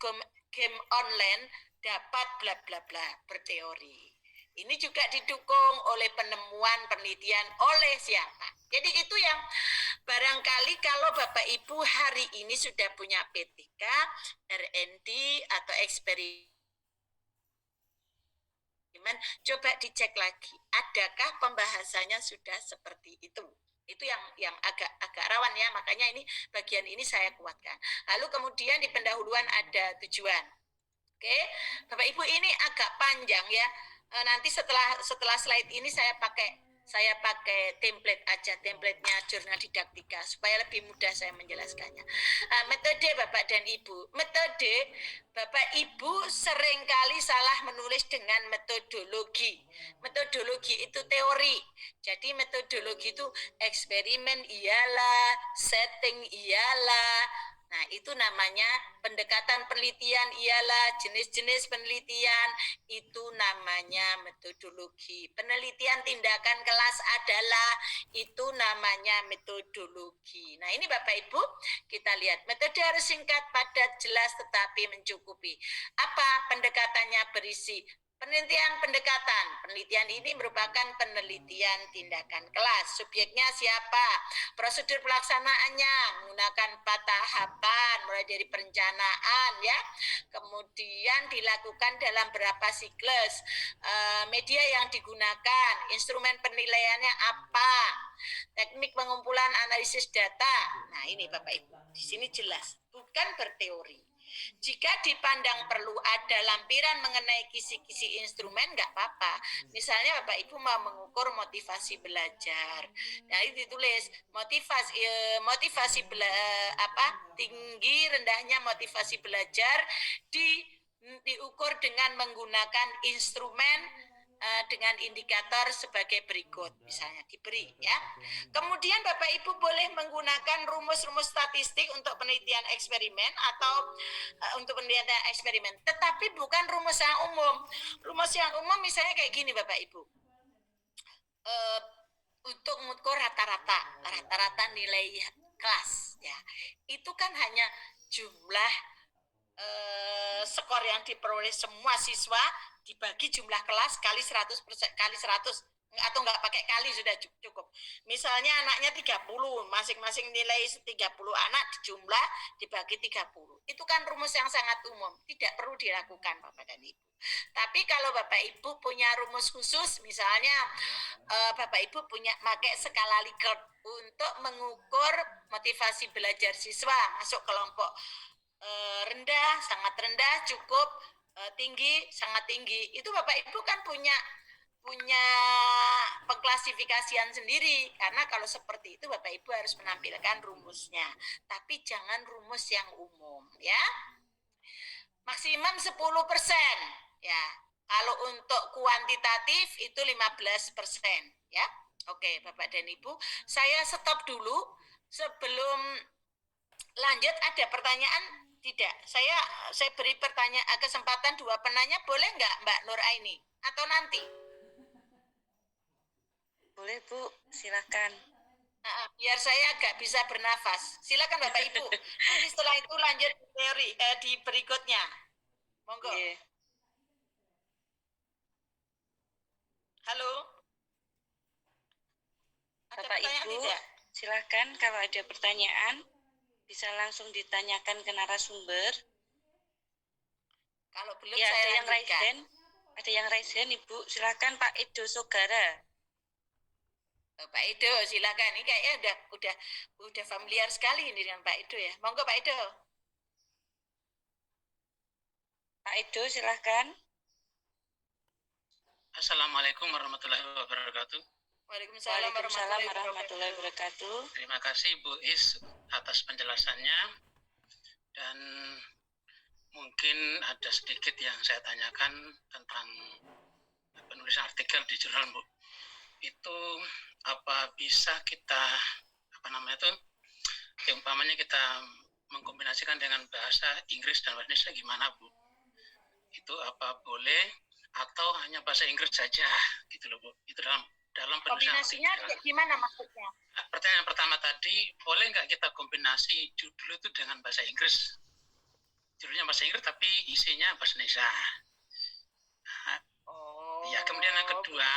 game online dapat bla bla bla berteori. Ini juga didukung oleh penemuan penelitian oleh siapa? Jadi itu yang barangkali kalau Bapak Ibu hari ini sudah punya PTK, R&D atau eksperimen, coba dicek lagi, adakah pembahasannya sudah seperti itu? Itu yang agak rawan ya, makanya ini bagian ini saya kuatkan. Lalu kemudian di pendahuluan ada tujuan. Oke, Bapak Ibu ini agak panjang ya. Nanti setelah slide ini saya pakai template aja, templatenya jurnal didaktika supaya lebih mudah saya menjelaskannya. Metode Bapak dan Ibu, metode Bapak Ibu seringkali salah menulis dengan metodologi. Metodologi itu teori. Jadi metodologi itu eksperimen iyalah, setting iyalah. Nah, itu namanya pendekatan penelitian ialah jenis-jenis penelitian, itu namanya metodologi. Penelitian tindakan kelas adalah, itu namanya metodologi. Nah, ini Bapak Ibu, kita lihat. Metode harus singkat, padat, jelas, tetapi mencukupi. Apa pendekatannya berisi? Penelitian pendekatan. Penelitian ini merupakan penelitian tindakan kelas. Subjeknya siapa? Prosedur pelaksanaannya menggunakan 4 tahapan, mulai dari perencanaan ya. Kemudian dilakukan dalam berapa siklus. Media yang digunakan, instrumen penilaiannya apa? Teknik pengumpulan analisis data. Nah, ini Bapak Ibu. Di sini jelas, bukan berteori. Jika dipandang perlu ada lampiran mengenai kisi-kisi instrumen, nggak apa-apa. Misalnya Bapak Ibu mau mengukur motivasi belajar, nah itu ditulis motivasi tinggi rendahnya motivasi belajar diukur dengan menggunakan instrumen dengan indikator sebagai berikut, misalnya diberi ya. Kemudian Bapak Ibu boleh menggunakan rumus-rumus statistik untuk penelitian eksperimen atau untuk penelitian eksperimen, tetapi bukan rumus yang umum. Rumus yang umum misalnya kayak gini Bapak Ibu. Untuk mengukur rata-rata nilai kelas ya. Itu kan hanya jumlah skor yang diperoleh semua siswa dibagi jumlah kelas kali 100% kali 100 atau nggak pakai kali sudah cukup. Misalnya anaknya 30, masing-masing nilai 30 anak jumlah dibagi 30. Itu kan rumus yang sangat umum, tidak perlu dilakukan Bapak dan Ibu. Tapi kalau Bapak Ibu punya rumus khusus, misalnya Bapak Ibu punya pakai skala Likert untuk mengukur motivasi belajar siswa masuk kelompok rendah, sangat rendah, cukup, tinggi, sangat tinggi. Itu Bapak Ibu kan punya pengklasifikasian sendiri, karena kalau seperti itu Bapak Ibu harus menampilkan rumusnya, tapi jangan rumus yang umum ya. Maksimum 10% ya. Kalau untuk kuantitatif itu 15% ya. Oke Bapak dan Ibu, saya stop dulu sebelum lanjut. Ada pertanyaan? Tidak. Saya beri kesempatan 2 penanya, boleh nggak Mbak Nur Aini? Atau nanti? Boleh Bu, silakan. Biar saya agak bisa bernafas. Silakan Bapak Ibu. Nanti setelah itu lanjut teori di berikutnya. Monggo. Yeah. Halo. Ada Bapak Ibu, tidak? Silakan kalau ada pertanyaan bisa langsung ditanyakan ke narasumber. Kalau belum ya, saya ada yang raise hand. Ada yang raise hand Ibu. Silakan Pak Edo Sogara. Pak Edo, silakan. Ini kayaknya udah familiar sekali ini dengan Pak Edo ya. Monggo Pak Edo. Pak Edo, silakan. Assalamualaikum warahmatullahi wabarakatuh. Waalaikumsalam warahmatullahi wabarakatuh. Terima kasih Bu Is atas penjelasannya, dan mungkin ada sedikit yang saya tanyakan tentang penulisan artikel di jurnal Bu. itu apa bisa kita umpamanya kita mengkombinasikan dengan bahasa Inggris dan bahasa Indonesia gimana Bu? Itu apa boleh atau hanya bahasa Inggris saja gitu loh Bu? Itu dalam kombinasinya gimana maksudnya? Pertanyaan pertama tadi, boleh nggak kita kombinasi judul itu dengan bahasa Inggris? Judulnya bahasa Inggris tapi isinya bahasa Indonesia. Ya, kemudian yang kedua,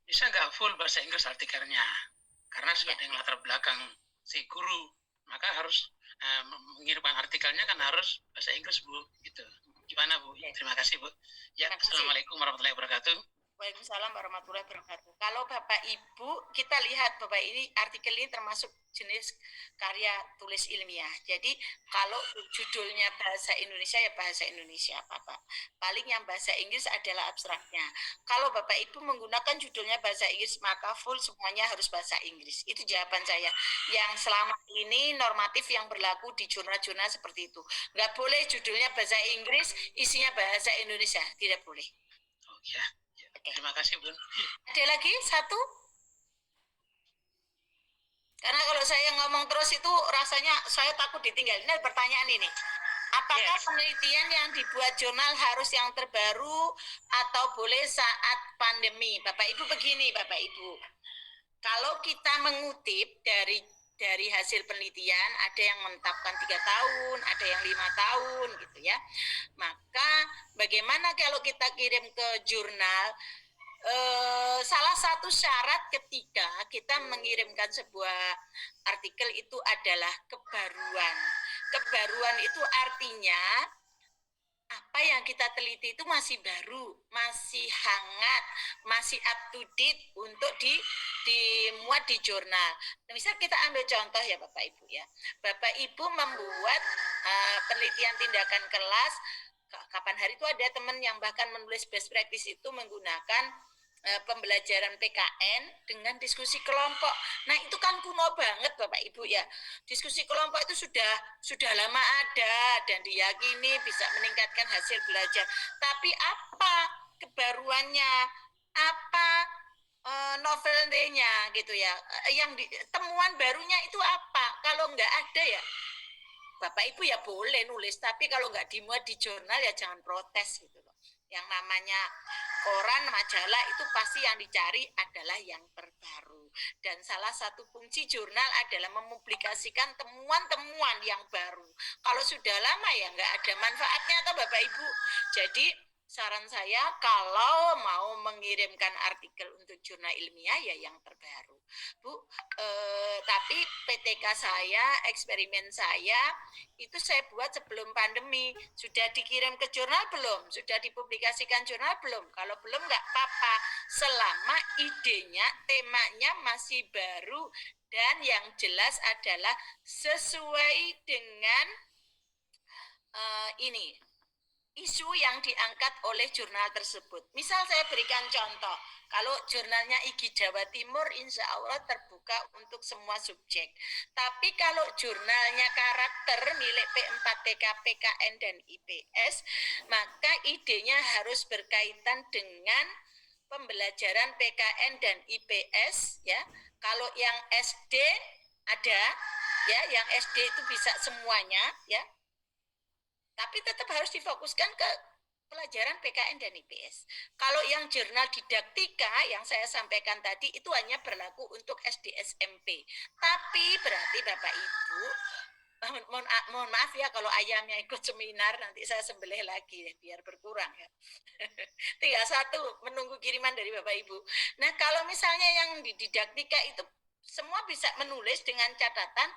bisa nggak full bahasa Inggris artikelnya? Karena sebagai latar belakang si guru, maka harus mengirimkan artikelnya kan harus bahasa Inggris Bu. Gitu. Gimana Bu? Terima kasih Bu. Ya, Assalamualaikum warahmatullahi wabarakatuh. Waalaikumsalam warahmatullahi wabarakatuh. Kalau Bapak Ibu, kita lihat Bapak ini artikel ini termasuk jenis karya tulis ilmiah. Jadi kalau judulnya bahasa Indonesia ya bahasa Indonesia Bapak. Paling yang bahasa Inggris adalah abstraknya. Kalau Bapak Ibu menggunakan judulnya bahasa Inggris maka full semuanya harus bahasa Inggris. Itu jawaban saya. Yang selama ini normatif yang berlaku di jurnal-jurnal seperti itu. Nggak boleh judulnya bahasa Inggris, isinya bahasa Indonesia. Tidak boleh. Oh ya. Terima kasih Bun. Ada lagi satu? Karena kalau saya ngomong terus itu rasanya saya takut ditinggal. Ini pertanyaan ini. Apakah penelitian yang dibuat jurnal harus yang terbaru atau boleh saat pandemi? Bapak Ibu begini Bapak Ibu. Kalau kita mengutip dari hasil penelitian, ada yang menetapkan 3 tahun, ada yang 5 tahun gitu ya. Maka bagaimana kalau kita kirim ke jurnal, salah satu syarat ketika kita mengirimkan sebuah artikel itu adalah kebaruan. Kebaruan itu artinya apa yang kita teliti itu masih baru, masih hangat, masih up to date untuk dimuat di jurnal. Misal kita ambil contoh ya Bapak Ibu ya. Bapak Ibu membuat penelitian tindakan kelas, kapan hari itu ada teman yang bahkan menulis best practice itu menggunakan pembelajaran PKN dengan diskusi kelompok. Nah, itu kan kuno banget Bapak Ibu ya. Diskusi kelompok itu sudah lama ada dan diyakini bisa meningkatkan hasil belajar. Tapi apa kebaruannya? Apa novelnya gitu ya? Temuan barunya itu apa? Kalau nggak ada ya Bapak Ibu ya boleh nulis, tapi kalau nggak dimuat di jurnal ya jangan protes gitu loh. Yang namanya koran, majalah itu pasti yang dicari adalah yang terbaru. Dan salah satu fungsi jurnal adalah mempublikasikan temuan-temuan yang baru. Kalau sudah lama ya nggak ada manfaatnya atau Bapak Ibu. Jadi saran saya kalau mau mengirimkan artikel untuk jurnal ilmiah ya yang terbaru. Bu, tapi PTK saya, eksperimen saya itu saya buat sebelum pandemi. Sudah dikirim ke jurnal belum? Sudah dipublikasikan jurnal belum? Kalau belum nggak apa-apa. Selama idenya, temanya masih baru dan yang jelas adalah sesuai dengan isu yang diangkat oleh jurnal tersebut. Misal saya berikan contoh, kalau jurnalnya IGI Jawa Timur insya Allah terbuka untuk semua subjek. Tapi kalau jurnalnya karakter milik P4TK, PKN, dan IPS, maka idenya harus berkaitan dengan pembelajaran PKN dan IPS ya. Kalau yang SD ada ya, yang SD itu bisa semuanya ya. Tapi tetap harus difokuskan ke pelajaran PKN dan IPS. Kalau yang jurnal didaktika yang saya sampaikan tadi itu hanya berlaku untuk SD SMP. Tapi berarti Bapak Ibu, mohon maaf ya kalau ayamnya ikut seminar nanti saya sembelih lagi ya, biar berkurang ya. Tinggal satu menunggu kiriman dari Bapak Ibu. Nah kalau misalnya yang didaktika itu semua bisa menulis dengan catatan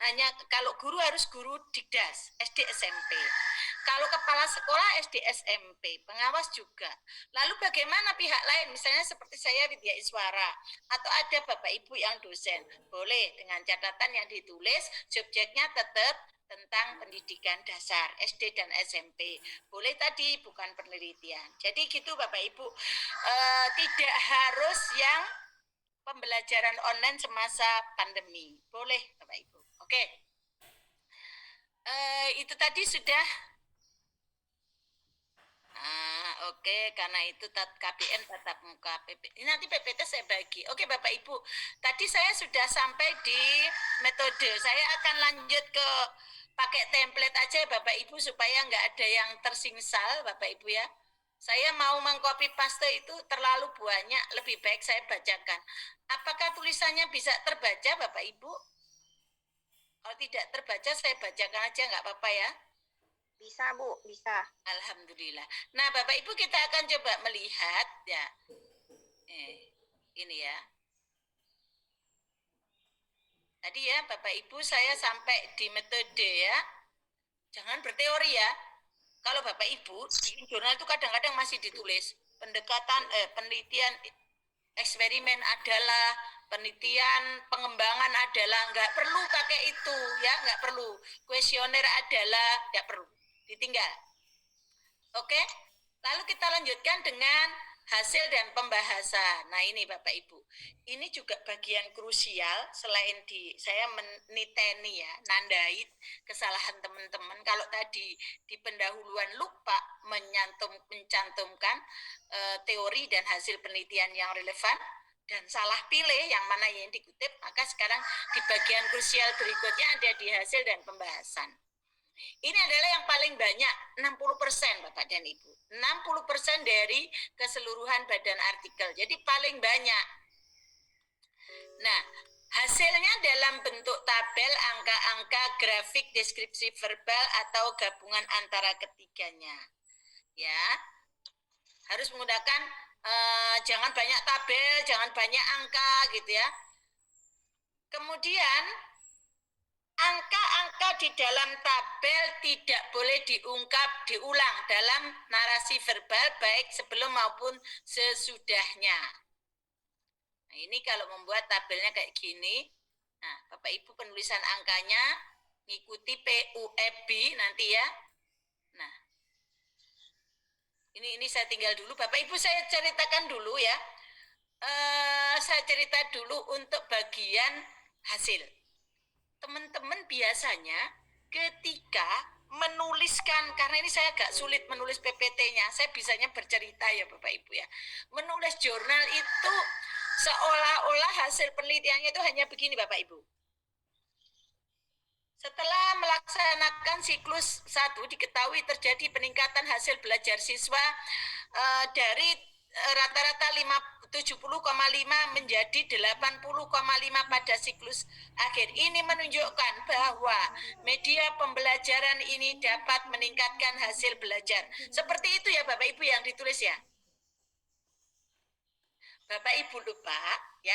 hanya kalau guru harus guru Dikdas SD SMP. Kalau kepala sekolah SD SMP, pengawas juga. Lalu bagaimana pihak lain, misalnya seperti saya Widya Iswara, atau ada Bapak Ibu yang dosen, boleh dengan catatan yang ditulis, subjeknya tetap tentang pendidikan dasar SD dan SMP. Boleh tadi, bukan penelitian. Jadi gitu Bapak Ibu, tidak harus yang pembelajaran online semasa pandemi. Boleh Bapak Ibu. Oke. Itu tadi sudah Oke, karena itu KPM tatap muka PPT. Nanti PPT saya bagi. Oke, Bapak Ibu. Tadi saya sudah sampai di metode. Saya akan lanjut ke pakai template aja Bapak Ibu supaya nggak ada yang tersingsal Bapak Ibu ya. Saya mau mengcopy paste itu terlalu banyak, lebih baik saya bacakan. Apakah tulisannya bisa terbaca Bapak Ibu? Kalau tidak terbaca saya bacakan aja nggak apa-apa ya. Bisa Bu, bisa. Alhamdulillah. Nah Bapak Ibu kita akan coba melihat ya. Ini ya. Tadi ya Bapak Ibu saya sampai di metode ya. Jangan berteori ya. Kalau Bapak Ibu di jurnal itu kadang-kadang masih ditulis pendekatan penelitian eksperimen adalah penelitian pengembangan adalah nggak perlu pakai itu ya, nggak perlu. Kuesioner adalah nggak perlu, ditinggal. Oke, lalu kita lanjutkan dengan hasil dan pembahasan. Nah ini Bapak Ibu, ini juga bagian krusial selain saya meniteni ya, nandai kesalahan teman-teman. Kalau tadi di pendahuluan lupa mencantumkan teori dan hasil penelitian yang relevan dan salah pilih yang mana yang dikutip, maka sekarang di bagian krusial berikutnya ada di hasil dan pembahasan. Ini adalah yang paling banyak, 60% Bapak dan Ibu. 60% dari keseluruhan badan artikel. Jadi paling banyak. Nah, hasilnya dalam bentuk tabel, angka-angka, grafik, deskripsi verbal, atau gabungan antara ketiganya. Ya, harus menggunakan, jangan banyak tabel, jangan banyak angka gitu ya. Kemudian, angka-angka di dalam tabel tidak boleh diulang dalam narasi verbal baik sebelum maupun sesudahnya. Nah, ini kalau membuat tabelnya kayak gini, nah Bapak Ibu penulisan angkanya ngikuti PUEB nanti ya. Nah, ini saya tinggal dulu. Bapak Ibu saya ceritakan dulu ya. Saya cerita dulu untuk bagian hasil. Teman-teman biasanya ketika menuliskan, karena ini saya agak sulit menulis PPT-nya, saya bisanya bercerita ya Bapak Ibu ya. Menulis jurnal itu seolah-olah hasil penelitiannya itu hanya begini Bapak Ibu. Setelah melaksanakan siklus 1 diketahui terjadi peningkatan hasil belajar siswa dari rata-rata 70,5 menjadi 80,5 pada siklus akhir. Ini menunjukkan bahwa media pembelajaran ini dapat meningkatkan hasil belajar. Seperti itu ya Bapak Ibu yang ditulis ya. Bapak Ibu lupa ya,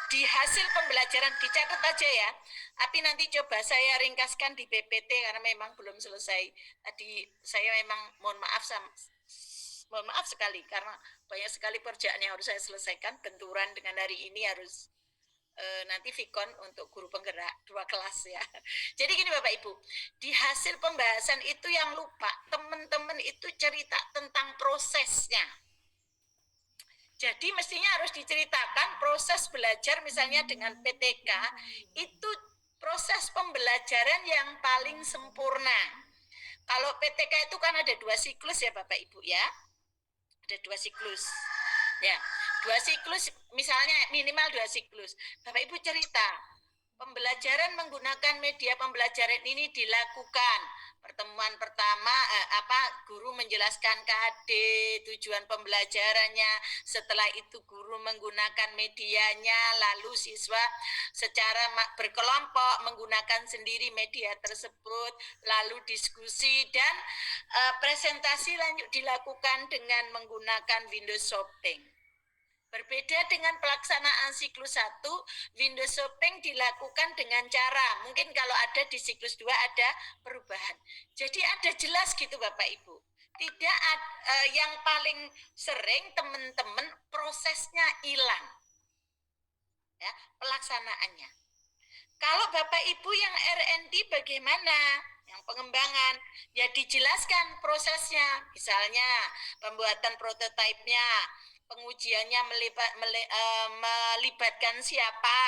di hasil pembelajaran dicatat aja ya. Tapi nanti coba saya ringkaskan di PPT karena memang belum selesai. Tadi saya memang mohon maaf sekali karena banyak sekali pekerjaan yang harus saya selesaikan. Benturan dengan hari ini harus nanti Vikon untuk guru penggerak 2 kelas ya. Jadi gini Bapak Ibu, di hasil pembahasan itu yang lupa, teman-teman itu cerita tentang prosesnya. Jadi mestinya harus diceritakan proses belajar misalnya dengan PTK, itu proses pembelajaran yang paling sempurna. Kalau PTK itu kan ada 2 siklus ya Bapak Ibu ya. Ada 2 siklus. Ya, 2 siklus misalnya minimal 2 siklus. Bapak Ibu cerita, pembelajaran menggunakan media pembelajaran ini dilakukan. Pertemuan pertama guru menjelaskan KD, tujuan pembelajarannya, setelah itu guru menggunakan medianya, lalu siswa secara berkelompok menggunakan sendiri media tersebut, lalu diskusi dan presentasi lanjut dilakukan dengan menggunakan Windows Shopping. Berbeda dengan pelaksanaan siklus 1, window shopping dilakukan dengan cara, mungkin kalau ada di siklus 2 ada perubahan. Jadi ada jelas gitu Bapak Ibu. Tidak yang paling sering teman-teman prosesnya hilang. Ya, pelaksanaannya. Kalau Bapak Ibu yang R&D bagaimana? Yang pengembangan, ya dijelaskan prosesnya. Misalnya pembuatan prototipenya, pengujiannya melibatkan siapa,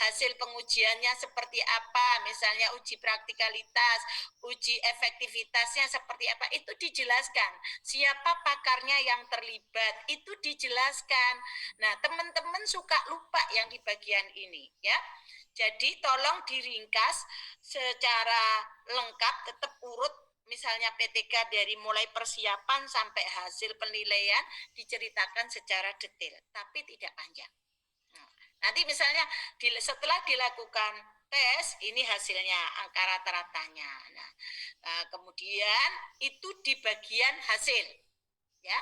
hasil pengujiannya seperti apa, misalnya uji praktikalitas, uji efektivitasnya seperti apa, itu dijelaskan. Siapa pakarnya yang terlibat, itu dijelaskan. Nah, teman-teman suka lupa yang di bagian ini, ya. Jadi tolong diringkas secara lengkap, tetap urut. Misalnya PTK dari mulai persiapan sampai hasil penilaian diceritakan secara detail, tapi tidak panjang. Nanti misalnya setelah dilakukan tes, ini hasilnya, angka rata-ratanya. Nah, kemudian itu di bagian hasil, ya.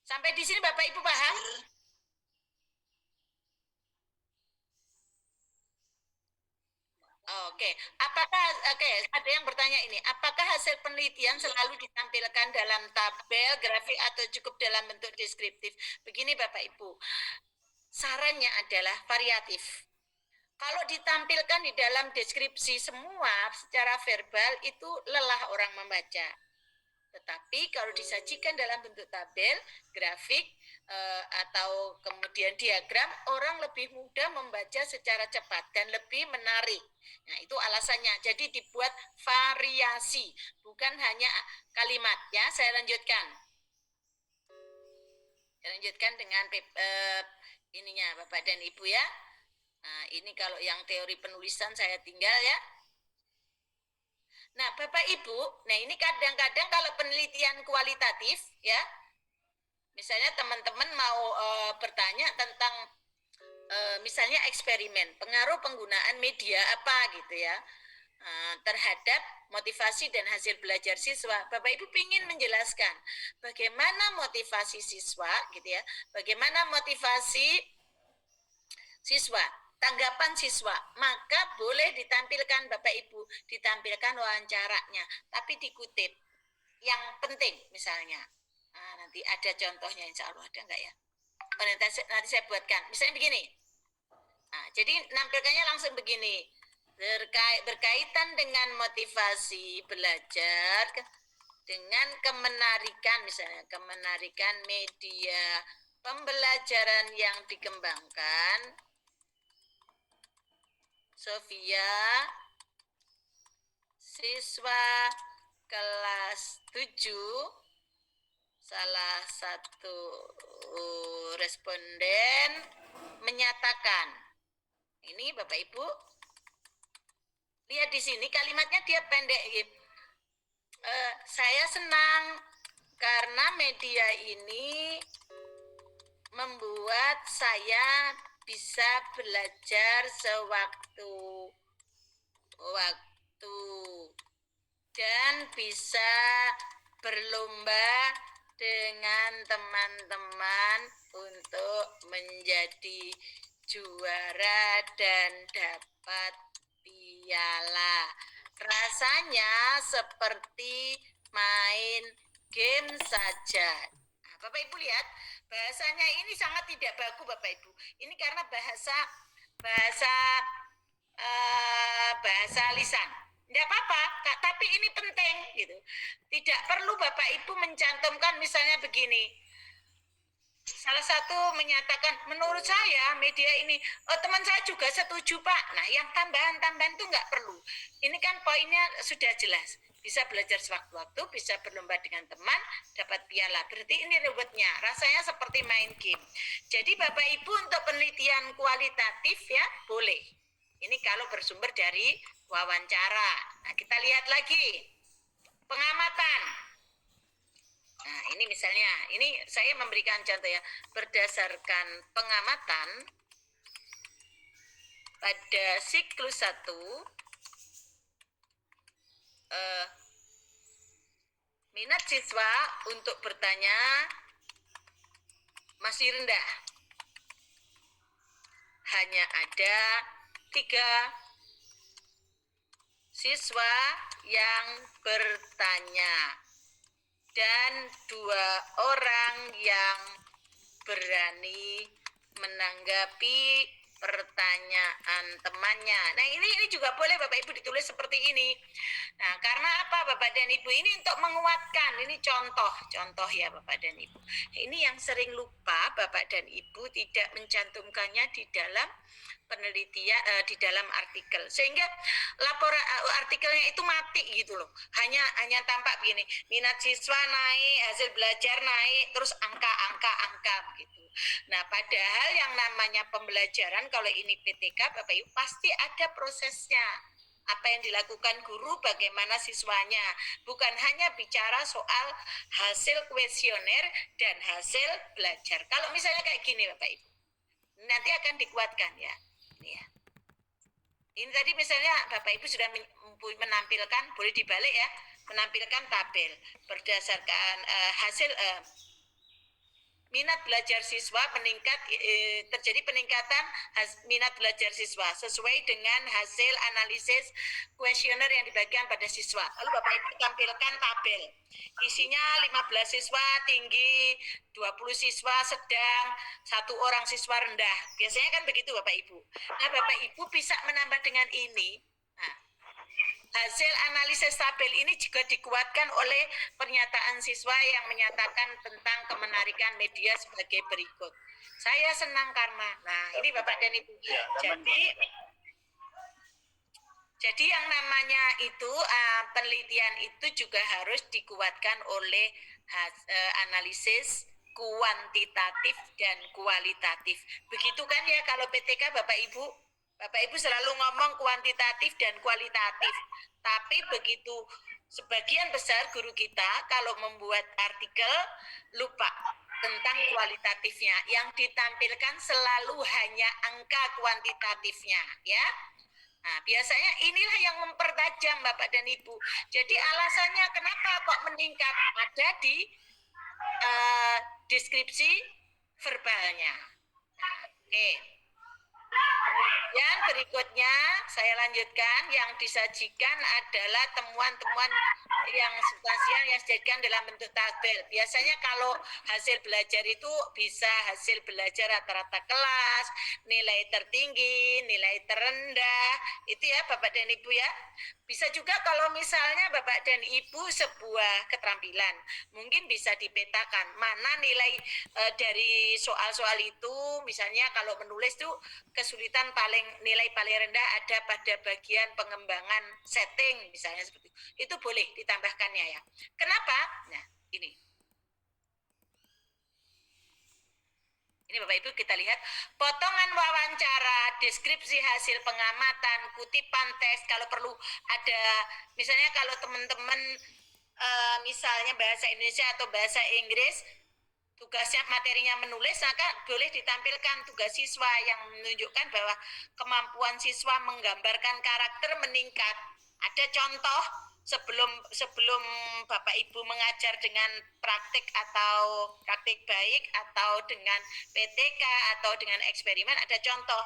Sampai di sini Bapak Ibu paham? Oke, ada yang bertanya ini, apakah hasil penelitian selalu ditampilkan dalam tabel, grafik, atau cukup dalam bentuk deskriptif? Begini Bapak Ibu, sarannya adalah variatif. Kalau ditampilkan di dalam deskripsi semua secara verbal, itu lelah orang membaca. Tetapi kalau disajikan dalam bentuk tabel, grafik, atau kemudian diagram, orang lebih mudah membaca secara cepat dan lebih menarik. Nah, itu alasannya. Jadi dibuat variasi, bukan hanya kalimat. Ya, saya lanjutkan. Saya lanjutkan dengan ininya Bapak dan Ibu ya. Nah, ini kalau yang teori penulisan saya tinggal ya. Nah, Bapak Ibu, nah ini kadang-kadang kalau penelitian kualitatif ya, misalnya teman-teman mau bertanya tentang misalnya eksperimen, pengaruh penggunaan media apa gitu ya, terhadap motivasi dan hasil belajar siswa. Bapak Ibu ingin menjelaskan bagaimana motivasi siswa gitu ya, bagaimana motivasi siswa, tanggapan siswa, maka boleh ditampilkan Bapak Ibu, ditampilkan wawancaranya, tapi dikutip yang penting misalnya. Nah, nanti ada contohnya, insya Allah ada enggak ya? Oh, nanti saya buatkan. Misalnya begini. Nah, jadi nampilkannya langsung begini. Berkaitan dengan motivasi belajar, dengan kemenarikan misalnya, kemenarikan media pembelajaran yang dikembangkan, Sofia, siswa kelas 7, salah satu responden menyatakan, ini Bapak Ibu, lihat di sini kalimatnya dia pendek. Saya senang karena media ini membuat saya bisa belajar sewaktu-waktu dan bisa berlomba dengan teman-teman untuk menjadi juara dan dapat piala. Rasanya seperti main game saja. Nah, Bapak Ibu lihat, bahasanya ini sangat tidak baku Bapak Ibu. Ini karena bahasa lisan. Tidak apa-apa, tapi ini penting gitu. Tidak perlu Bapak Ibu mencantumkan misalnya begini. Salah satu menyatakan, menurut saya media ini, teman saya juga setuju Pak. Nah, yang tambahan-tambahan itu nggak perlu. Ini kan poinnya sudah jelas. Bisa belajar sewaktu-waktu, bisa berlomba dengan teman, dapat piala. Berarti ini rewardnya. Rasanya seperti main game. Jadi Bapak Ibu untuk penelitian kualitatif ya boleh. Ini kalau bersumber dari wawancara. Nah, kita lihat lagi. Pengamatan. Nah, ini misalnya, ini saya memberikan contoh ya, berdasarkan pengamatan pada siklus 1, minat siswa untuk bertanya masih rendah. Hanya ada 3 siswa yang bertanya dan 2 orang yang berani menanggapi pertanyaan temannya. Nah, ini juga boleh Bapak Ibu ditulis seperti ini. Nah, karena apa Bapak dan Ibu? Ini untuk menguatkan, ini contoh ya Bapak dan Ibu. Ini yang sering lupa Bapak dan Ibu tidak mencantumkannya di dalam penelitian, di dalam artikel, sehingga laporan artikelnya itu mati gitu loh. Hanya tampak begini, minat siswa naik, hasil belajar naik, terus angka begitu. Nah, padahal yang namanya pembelajaran kalau ini PTK Bapak Ibu pasti ada prosesnya. Apa yang dilakukan guru, bagaimana siswanya. Bukan hanya bicara soal hasil kuesioner dan hasil belajar. Kalau misalnya kayak gini Bapak Ibu, nanti akan dikuatkan ya. Ini ya. Ini tadi misalnya Bapak Ibu sudah menampilkan, boleh dibalik ya, menampilkan tabel berdasarkan hasil minat belajar siswa meningkat, terjadi peningkatan minat belajar siswa sesuai dengan hasil analisis kuesioner yang dibagikan pada siswa. Lalu Bapak Ibu tampilkan tabel. Isinya 15 siswa tinggi, 20 siswa sedang, 1 orang siswa rendah. Biasanya kan begitu Bapak Ibu. Nah, Bapak Ibu bisa menambah dengan ini. Nah, hasil analisis tabel ini juga dikuatkan oleh pernyataan siswa yang menyatakan tentang kemenarikan media sebagai berikut. Saya senang karena, nah ini Bapak dan Ibu. Jadi yang namanya itu penelitian itu juga harus dikuatkan oleh analisis kuantitatif dan kualitatif. Begitu kan ya kalau PTK Bapak Ibu? Bapak Ibu selalu ngomong kuantitatif dan kualitatif. Tapi begitu sebagian besar guru kita kalau membuat artikel lupa tentang kualitatifnya. Yang ditampilkan selalu hanya angka kuantitatifnya, ya. Nah, biasanya inilah yang mempertajam Bapak dan Ibu. Jadi alasannya kenapa kok meningkat ada di deskripsi verbalnya. Nah, oke. Kemudian berikutnya saya lanjutkan, yang disajikan adalah temuan-temuan yang substansial yang disajikan dalam bentuk tabel. Biasanya kalau hasil belajar itu bisa hasil belajar rata-rata kelas, nilai tertinggi, nilai terendah, itu ya Bapak dan Ibu ya. Bisa juga kalau misalnya Bapak dan Ibu sebuah keterampilan, mungkin bisa dipetakan mana nilai dari soal-soal itu. Misalnya kalau menulis tuh kesulitan nilai paling rendah ada pada bagian pengembangan setting misalnya seperti itu boleh ditambahkannya ya. Kenapa? Nah ini Bapak Ibu kita lihat potongan wawancara, deskripsi hasil pengamatan, kutipan teks kalau perlu ada, misalnya kalau teman-teman misalnya bahasa Indonesia atau bahasa Inggris tugasnya materinya menulis, maka boleh ditampilkan tugas siswa yang menunjukkan bahwa kemampuan siswa menggambarkan karakter meningkat. Ada contoh sebelum Bapak Ibu mengajar dengan praktik atau praktik baik atau dengan PTK atau dengan eksperimen, ada contoh.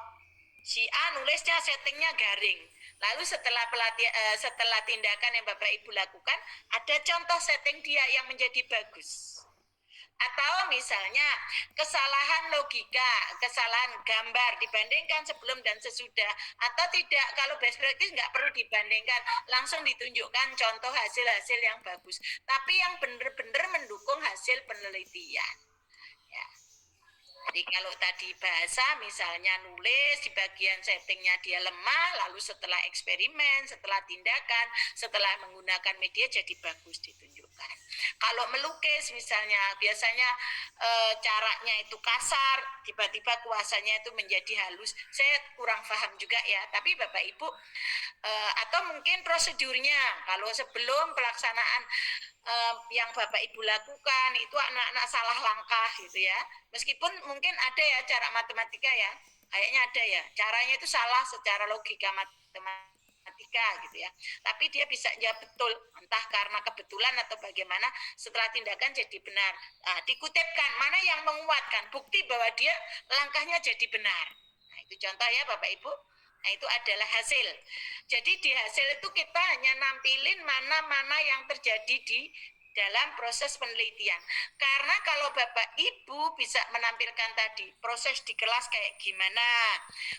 Si A nulisnya settingnya garing. Lalu setelah tindakan yang Bapak Ibu lakukan, ada contoh setting dia yang menjadi bagus. Atau misalnya kesalahan logika, kesalahan gambar dibandingkan sebelum dan sesudah, atau tidak, kalau best practice nggak perlu dibandingkan, langsung ditunjukkan contoh hasil-hasil yang bagus, tapi yang benar-benar mendukung hasil penelitian. Ya. Jadi kalau tadi bahasa misalnya nulis di bagian settingnya dia lemah, lalu setelah eksperimen, setelah tindakan, setelah menggunakan media jadi bagus ditunjukkan. Kalau melukis misalnya biasanya caranya itu kasar, tiba-tiba kuasanya itu menjadi halus. Saya kurang paham juga ya, tapi Bapak Ibu atau mungkin prosedurnya kalau sebelum pelaksanaan yang Bapak Ibu lakukan itu anak-anak salah langkah gitu ya. Meskipun mungkin ada ya cara matematika ya, kayaknya ada ya, caranya itu salah secara logika matematika gitu ya. Tapi dia bisa jawab betul, entah karena kebetulan atau bagaimana, setelah tindakan jadi benar. Nah, dikutipkan mana yang menguatkan bukti bahwa dia langkahnya jadi benar. Nah, itu contoh ya Bapak Ibu. Nah, itu adalah hasil. Jadi di hasil itu kita hanya nampilin mana-mana yang terjadi di dalam proses penelitian. Karena kalau Bapak Ibu bisa menampilkan tadi proses di kelas kayak gimana,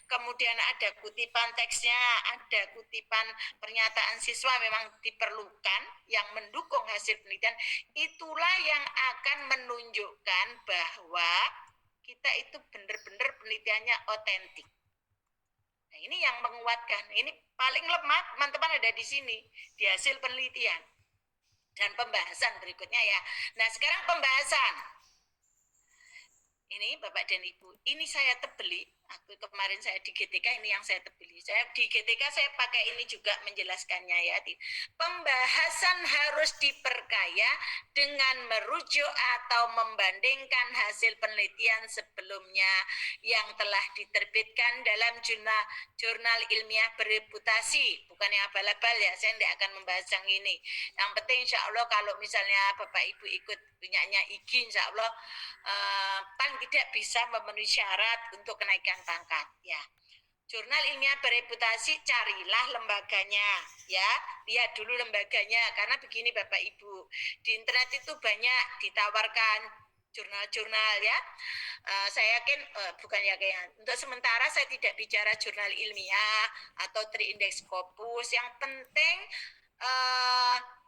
kemudian ada kutipan teksnya, ada kutipan pernyataan siswa memang diperlukan yang mendukung hasil penelitian, itulah yang akan menunjukkan bahwa kita itu benar-benar penelitiannya otentik. Nah, ini yang menguatkan. Ini paling lemah teman-teman ada di sini, di hasil penelitian. Dan pembahasan berikutnya ya. Nah, sekarang pembahasan. Ini Bapak dan Ibu, ini saya tebeli. Kemarin saya di GTK, ini yang saya tebeli. Saya di GTK saya pakai ini juga menjelaskannya ya. Pembahasan harus diperkaya dengan merujuk atau membandingkan hasil penelitian sebelumnya yang telah diterbitkan dalam jurnal ilmiah bereputasi. Bukan yang abal-abal ya, saya tidak akan membahas yang ini. Yang penting insya Allah kalau misalnya Bapak Ibu ikut punyanya IGI, insya Allah paling tidak bisa memenuhi syarat untuk kenaikan pangkat ya. Jurnal ilmiah bereputasi, carilah lembaganya ya, lihat dulu lembaganya, karena begini Bapak Ibu, di internet itu banyak ditawarkan jurnal-jurnal ya. Saya yakin bukan ya kayak untuk sementara saya tidak bicara jurnal ilmiah atau Triindex Scopus, yang penting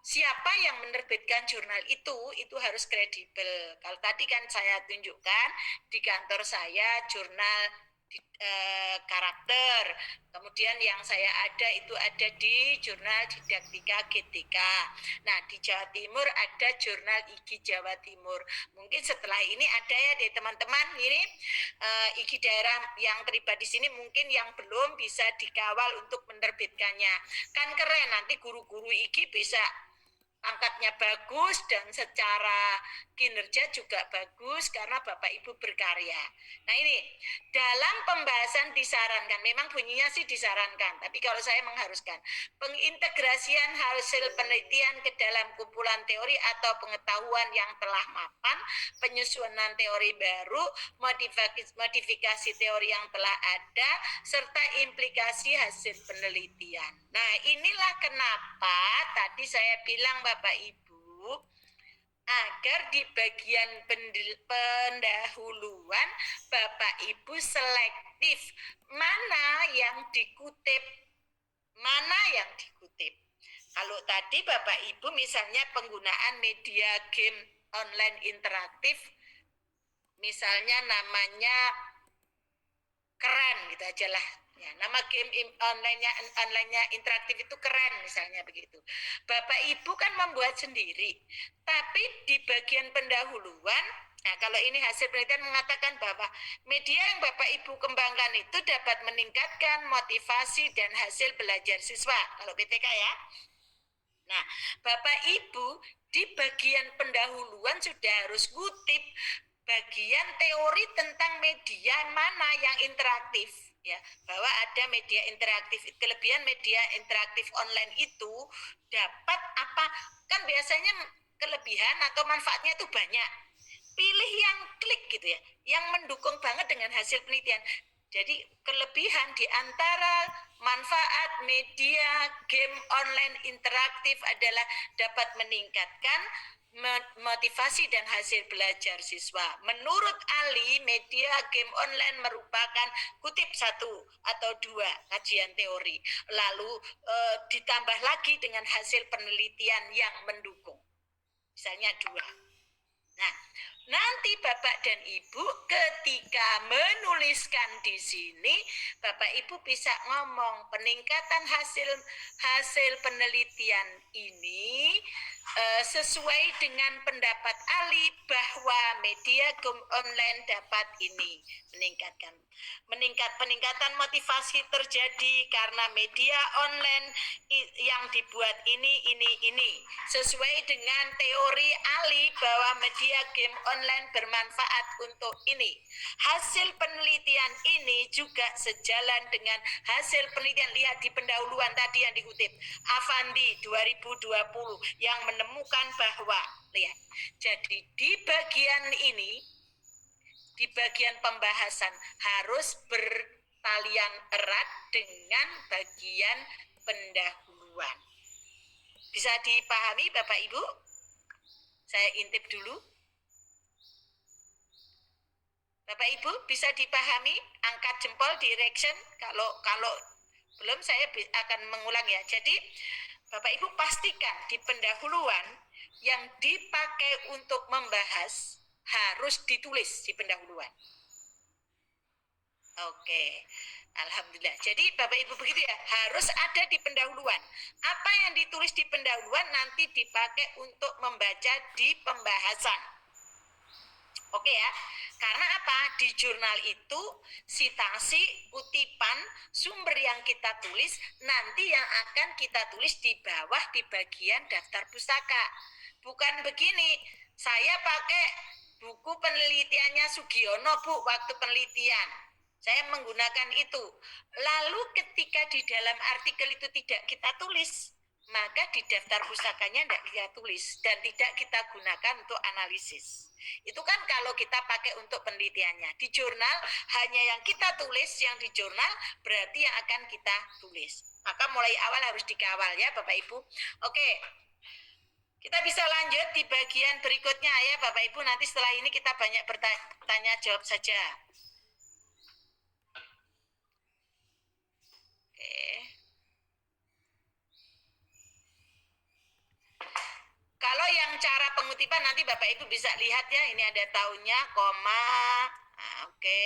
siapa yang menerbitkan jurnal itu harus kredibel. Kalau tadi kan saya tunjukkan di kantor saya jurnal karakter, kemudian yang saya ada itu ada di jurnal didaktika GTK. Nah, di Jawa Timur ada jurnal IGI Jawa Timur. Mungkin setelah ini ada ya deh teman-teman, ini IGI daerah yang terlibat di sini mungkin yang belum bisa dikawal untuk menerbitkannya. Kan keren, nanti guru-guru IGI bisa pangkatnya bagus dan secara kinerja juga bagus karena Bapak Ibu berkarya. Nah ini, dalam pembahasan disarankan, memang bunyinya sih disarankan, tapi kalau saya mengharuskan, pengintegrasian hasil penelitian ke dalam kumpulan teori atau pengetahuan yang telah mapan, penyusunan teori baru, modifikasi teori yang telah ada, serta implikasi hasil penelitian. Nah inilah kenapa tadi saya bilang Bapak Ibu, agar di bagian pendahuluan Bapak Ibu selektif mana yang dikutip, mana yang dikutip. Kalau tadi Bapak Ibu misalnya penggunaan media game online interaktif, misalnya namanya keren gitu aja lah. Ya, nama game online-nya interaktif itu keren misalnya begitu. Bapak Ibu kan membuat sendiri, tapi di bagian pendahuluan, nah kalau ini hasil penelitian mengatakan bahwa media yang Bapak Ibu kembangkan itu dapat meningkatkan motivasi dan hasil belajar siswa, kalau PTK ya. Nah, Bapak Ibu di bagian pendahuluan sudah harus kutip bagian teori tentang media mana yang interaktif. Ya, bahwa ada media interaktif, kelebihan media interaktif online itu dapat apa, kan biasanya kelebihan atau manfaatnya itu banyak, pilih yang klik gitu ya, yang mendukung banget dengan hasil penelitian. Jadi kelebihan di antara manfaat media game online interaktif adalah dapat meningkatkan motivasi dan hasil belajar siswa. Menurut Ali, media game online merupakan kutip 1 atau 2 kajian teori. Lalu ditambah lagi dengan hasil penelitian yang mendukung. Misalnya 2. Nah, nanti Bapak dan Ibu ketika menuliskan di sini, Bapak Ibu bisa ngomong peningkatan hasil penelitian ini sesuai dengan pendapat Ali bahwa media game online dapat ini peningkatan motivasi terjadi karena media online yang dibuat ini sesuai dengan teori Ali bahwa media game online bermanfaat untuk ini. Hasil penelitian ini juga sejalan dengan hasil penelitian, lihat di pendahuluan tadi yang dikutip Avandi 2020 yang menemukan bahwa, lihat, jadi di bagian ini, di bagian pembahasan harus bertalian erat dengan bagian pendahuluan. Bisa dipahami Bapak Ibu? Saya intip dulu. Bapak Ibu bisa dipahami? Angkat jempol direction. Kalau belum saya akan mengulang ya. Jadi Bapak Ibu pastikan di pendahuluan yang dipakai untuk membahas harus ditulis di pendahuluan. Oke, alhamdulillah. Jadi Bapak Ibu begitu ya, harus ada di pendahuluan. Apa yang ditulis di pendahuluan nanti dipakai untuk membaca di pembahasan. Oke ya, karena apa? Di jurnal itu sitasi, kutipan, sumber yang kita tulis nanti yang akan kita tulis di bawah di bagian daftar pustaka. Bukan begini, saya pakai buku penelitiannya Sugiono Bu waktu penelitian. Saya menggunakan itu. Lalu ketika di dalam artikel itu tidak kita tulis, maka di daftar pustakanya tidak kita tulis dan tidak kita gunakan untuk analisis. Itu kan kalau kita pakai untuk penelitiannya. Di jurnal hanya yang kita tulis, yang di jurnal berarti yang akan kita tulis. Maka mulai awal harus dikawal ya Bapak Ibu. Oke, kita bisa lanjut di bagian berikutnya ya Bapak Ibu. Nanti setelah ini kita banyak bertanya jawab saja. Oke. Kalau yang cara pengutipan nanti Bapak Ibu bisa lihat ya, ini ada tahunnya, koma. Nah, oke.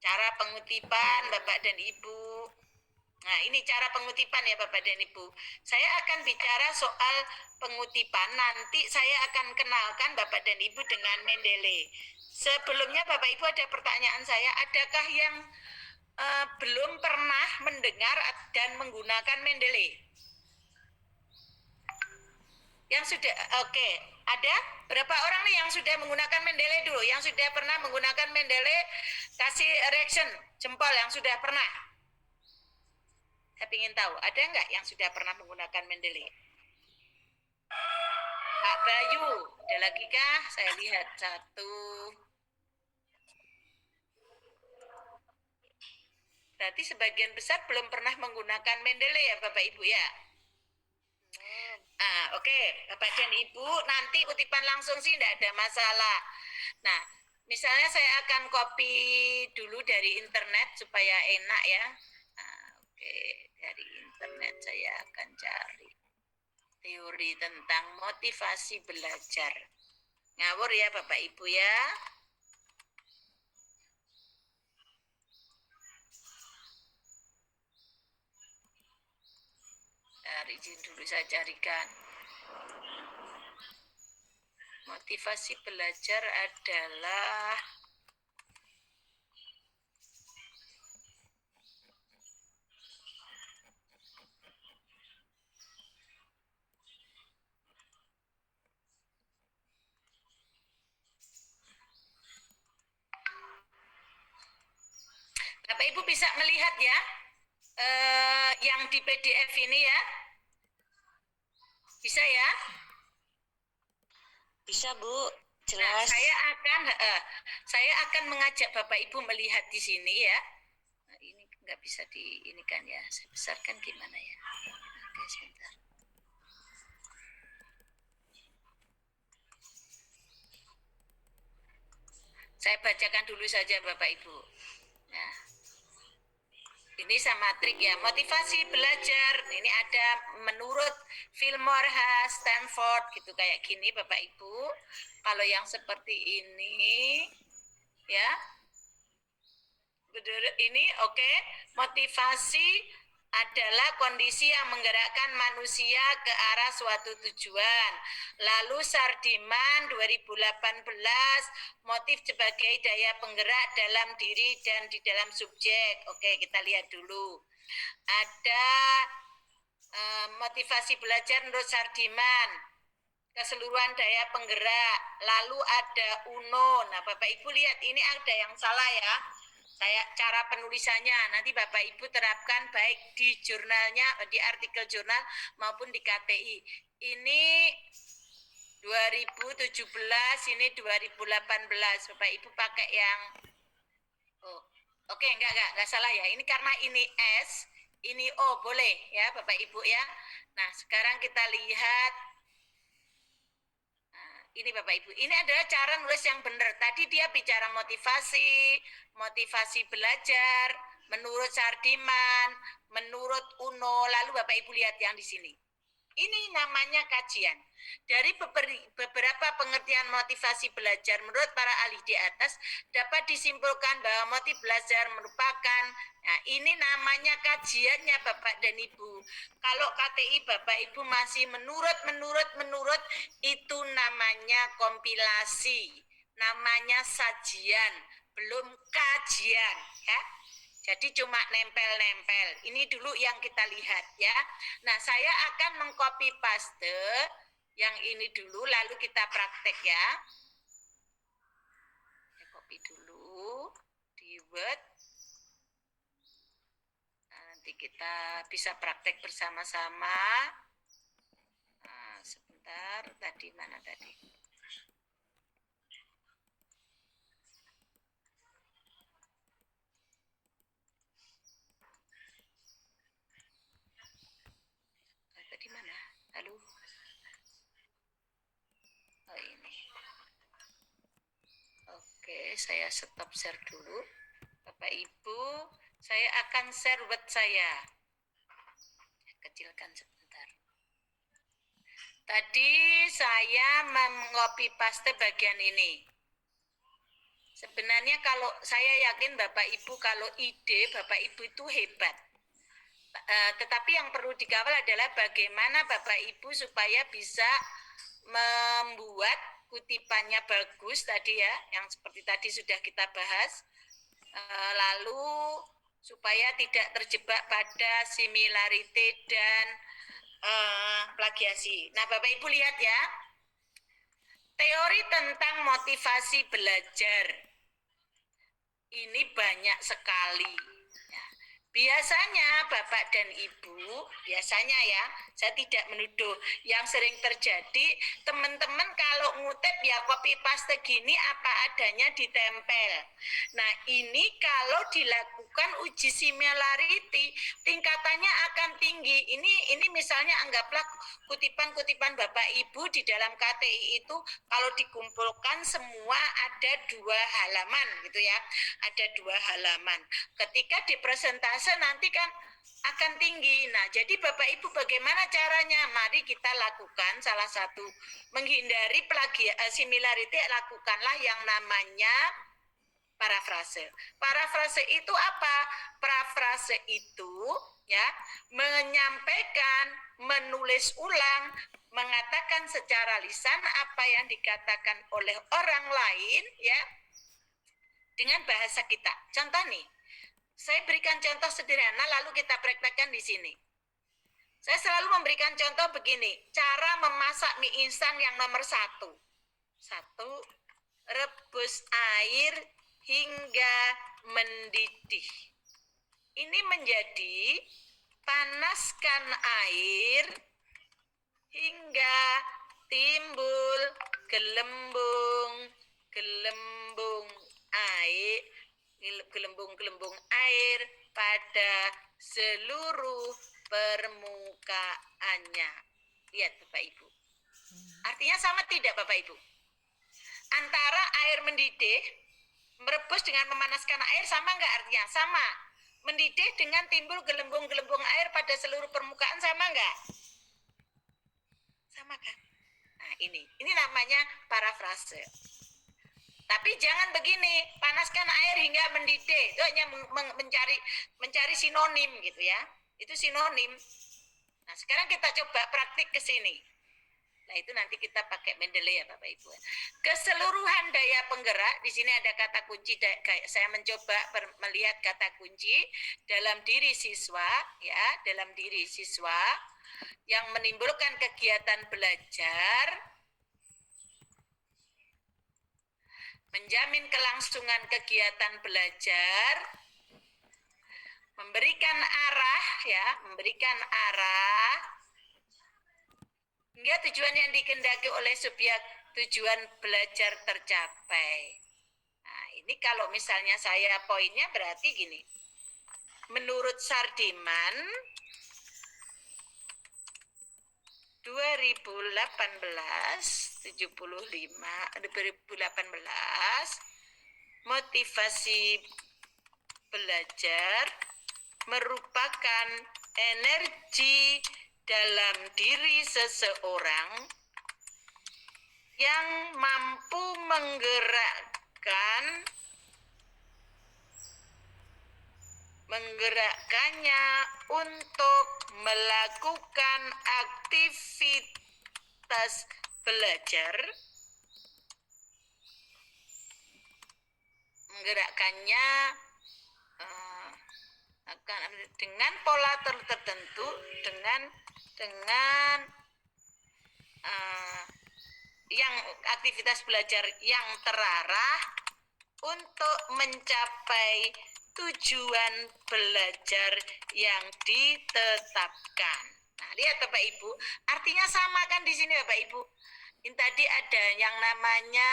Cara pengutipan Bapak dan Ibu. Nah, ini cara pengutipan ya Bapak dan Ibu. Saya akan bicara soal pengutipan, nanti saya akan kenalkan Bapak dan Ibu dengan Mendeley. Sebelumnya Bapak Ibu ada pertanyaan saya, adakah yang belum pernah mendengar dan menggunakan Mendeley? Yang sudah, oke. Ada berapa orang nih yang sudah menggunakan Mendeley dulu? Yang sudah pernah menggunakan Mendeley, kasih reaction, jempol yang sudah pernah. Saya ingin tahu, ada nggak yang sudah pernah menggunakan Mendeley? Pak Bayu, ada lagi kah? Saya lihat satu. Berarti sebagian besar belum pernah menggunakan Mendeley ya Bapak Ibu ya? Oke, Bapak dan Ibu, nanti kutipan langsung sih tidak ada masalah. Nah, misalnya saya akan copy dulu dari internet supaya enak ya. Oke, dari internet saya akan cari teori tentang motivasi belajar. Ngawur ya Bapak Ibu ya. Izin dulu saya carikan. Motivasi belajar adalah Bapak Ibu bisa melihat ya yang di PDF ini ya. Bisa ya? Bisa Bu, jelas. Nah, saya akan mengajak Bapak Ibu melihat di sini ya. Nah, ini nggak bisa diinikan ya. Saya besarkan gimana ya? Oke, sebentar. Saya bacakan dulu saja Bapak Ibu. Nah, ini sama trik ya, motivasi belajar. Ini ada menurut Fillmore, Stanford gitu kayak gini Bapak Ibu. Kalau yang seperti ini ya. Ini oke. Motivasi adalah kondisi yang menggerakkan manusia ke arah suatu tujuan. Lalu Sardiman 2018, motif sebagai daya penggerak dalam diri dan di dalam subjek. Oke, kita lihat dulu. Ada motivasi belajar menurut Sardiman, keseluruhan daya penggerak. Lalu ada UNO. Nah, Bapak Ibu lihat ini ada yang salah ya. Cara penulisannya nanti Bapak Ibu terapkan baik di jurnalnya, di artikel jurnal maupun di KTI. Ini 2017, ini 2018. Bapak Ibu pakai yang oke, enggak salah ya. Ini karena ini S, ini O boleh ya Bapak Ibu ya. Nah, sekarang kita lihat. ini Bapak Ibu, ini adalah cara nulis yang benar. Tadi dia bicara motivasi belajar, menurut Sardiman, menurut Uno, lalu Bapak Ibu lihat yang di sini. Ini namanya kajian. Dari beberapa pengertian motivasi belajar menurut para ahli di atas dapat disimpulkan bahwa motif belajar merupakan, nah ini namanya kajiannya Bapak dan Ibu. Kalau KTI Bapak Ibu masih menurut, itu namanya kompilasi, namanya sajian, belum kajian ya. Jadi cuma nempel-nempel. Ini dulu yang kita lihat ya. Nah, saya akan mengcopy paste yang ini dulu, lalu kita praktek ya. Saya copy dulu di Word. Nah, nanti kita bisa praktek bersama-sama. Nah, sebentar, tadi mana tadi? Tadi mana? Lalu, oh ini. Oke, saya stop share dulu. Bapak Ibu, saya akan share Word saya. Kecilkan sebentar. Tadi saya mengcopy paste bagian ini. Sebenarnya kalau saya yakin Bapak Ibu, kalau ide Bapak Ibu itu hebat. Tetapi yang perlu dikawal adalah bagaimana Bapak Ibu supaya bisa membuat kutipannya bagus tadi ya, yang seperti tadi sudah kita bahas. Lalu supaya tidak terjebak pada similarity dan plagiasi. Nah, Bapak Ibu lihat ya, teori tentang motivasi belajar ini banyak sekali. Biasanya Bapak dan Ibu, biasanya ya, saya tidak menuduh, yang sering terjadi teman-teman kalau ngutip ya copy paste gini apa adanya ditempel. Nah, ini kalau dilakukan uji similarity tingkatannya akan tinggi. Ini misalnya anggaplah kutipan-kutipan Bapak Ibu di dalam KTI itu kalau dikumpulkan semua ada 2 halaman gitu ya. Ada 2 halaman. Ketika dipresentasi nanti kan akan tinggi. Nah, jadi Bapak Ibu bagaimana caranya? Mari kita lakukan salah satu menghindari similarity, lakukanlah yang namanya parafrase. Parafrase itu apa? Parafrase itu ya menyampaikan, menulis ulang, mengatakan secara lisan apa yang dikatakan oleh orang lain ya dengan bahasa kita. Contoh nih, saya berikan contoh sederhana lalu kita praktekkan di sini. Saya selalu memberikan contoh begini, cara memasak mie instan yang nomor 1. 1, rebus air hingga mendidih. Ini menjadi panaskan air hingga timbul gelembung air pada seluruh permukaannya. Lihat Bapak Ibu. Artinya sama tidak Bapak Ibu? Antara air mendidih, merebus dengan memanaskan air sama enggak artinya? Sama. Mendidih dengan timbul gelembung-gelembung air pada seluruh permukaan sama enggak? Sama kan? Nah ini namanya parafrase. Tapi jangan begini, panaskan air hingga mendidih. Itu hanya mencari sinonim gitu ya. Itu sinonim. Nah, sekarang kita coba praktik ke sini. Nah, itu nanti kita pakai Mendeley ya Bapak Ibu. Keseluruhan daya penggerak, di sini ada kata kunci, saya mencoba melihat kata kunci dalam diri siswa ya, dalam diri siswa yang menimbulkan kegiatan belajar, menjamin kelangsungan kegiatan belajar, memberikan arah ya, hingga tujuan yang dikehendaki oleh subjek tujuan belajar tercapai. Nah, ini kalau misalnya saya poinnya berarti gini. Menurut Sardiman, motivasi belajar merupakan energi dalam diri seseorang yang mampu menggerakkannya untuk melakukan aktivitas belajar, dengan pola tertentu, dengan yang aktivitas belajar yang terarah untuk mencapai tujuan belajar yang ditetapkan. Nah, lihat Bapak Ibu, artinya sama kan di sini Bapak Ibu. Ini tadi ada yang namanya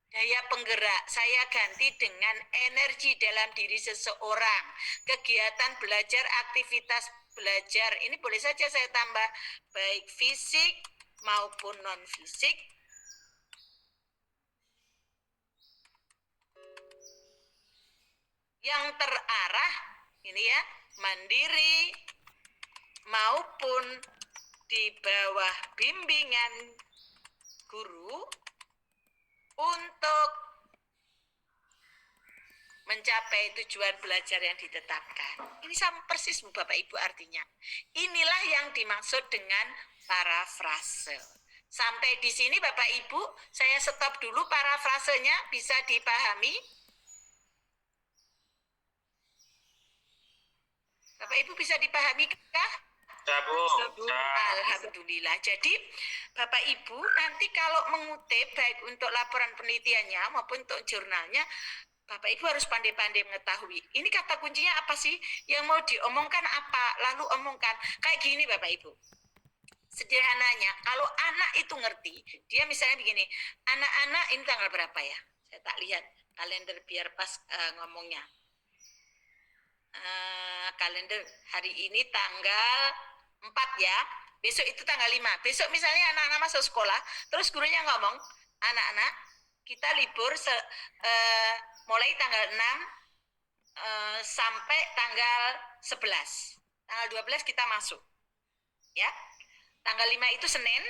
daya penggerak, saya ganti dengan energi dalam diri seseorang. Kegiatan belajar, aktivitas belajar, ini boleh saja saya tambah baik fisik maupun non-fisik. Yang terarah, ini ya, mandiri maupun di bawah bimbingan guru untuk mencapai tujuan belajar yang ditetapkan. Ini sama persis Bapak Ibu artinya. Inilah yang dimaksud dengan parafrase. Sampai di sini Bapak Ibu, saya stop dulu parafrasenya, bisa dipahami? Bapak Ibu bisa dipahami kah? Alhamdulillah. Jadi Bapak Ibu nanti kalau mengutip baik untuk laporan penelitiannya maupun untuk jurnalnya, Bapak Ibu harus pandai-pandai mengetahui. Ini kata kuncinya apa sih? Yang mau diomongkan apa? Lalu omongkan. Kayak gini Bapak Ibu. Sederhananya, kalau anak itu ngerti, dia misalnya begini, anak-anak ini tanggal berapa ya? Saya tak lihat kalender biar pas ngomongnya. Kalender hari ini tanggal 4 ya, besok itu tanggal 5. Besok misalnya anak-anak masuk sekolah, terus gurunya ngomong, anak-anak kita libur mulai tanggal 6 sampai tanggal 11. Tanggal 12 kita masuk. Ya. Tanggal 5 itu Senin,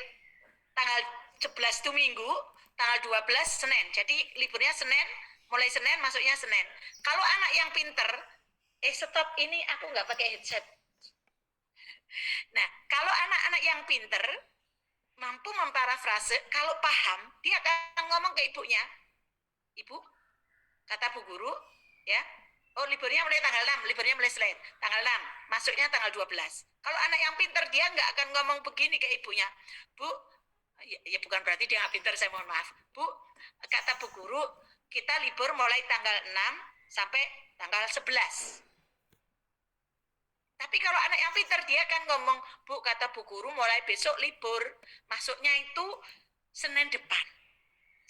tanggal 11 itu Minggu, tanggal 12 Senin. Jadi liburnya Senin, mulai Senin masuknya Senin. Kalau anak yang pinter, stop ini aku nggak pakai headset. Nah, kalau anak-anak yang pinter mampu memparafrase, kalau paham, dia akan ngomong ke ibunya. Ibu, kata Bu Guru, ya, oh liburnya mulai tanggal 6, liburnya mulai Senin, tanggal 6, masuknya tanggal 12. Kalau anak yang pinter, dia nggak akan ngomong begini ke ibunya. Bu, ya bukan berarti dia nggak pinter, saya mohon maaf. Bu, kata Bu Guru, kita libur mulai tanggal 6 sampai tanggal 11. Tapi kalau anak yang pintar dia kan ngomong, Bu, kata Bu Guru mulai besok libur, masuknya itu Senin depan.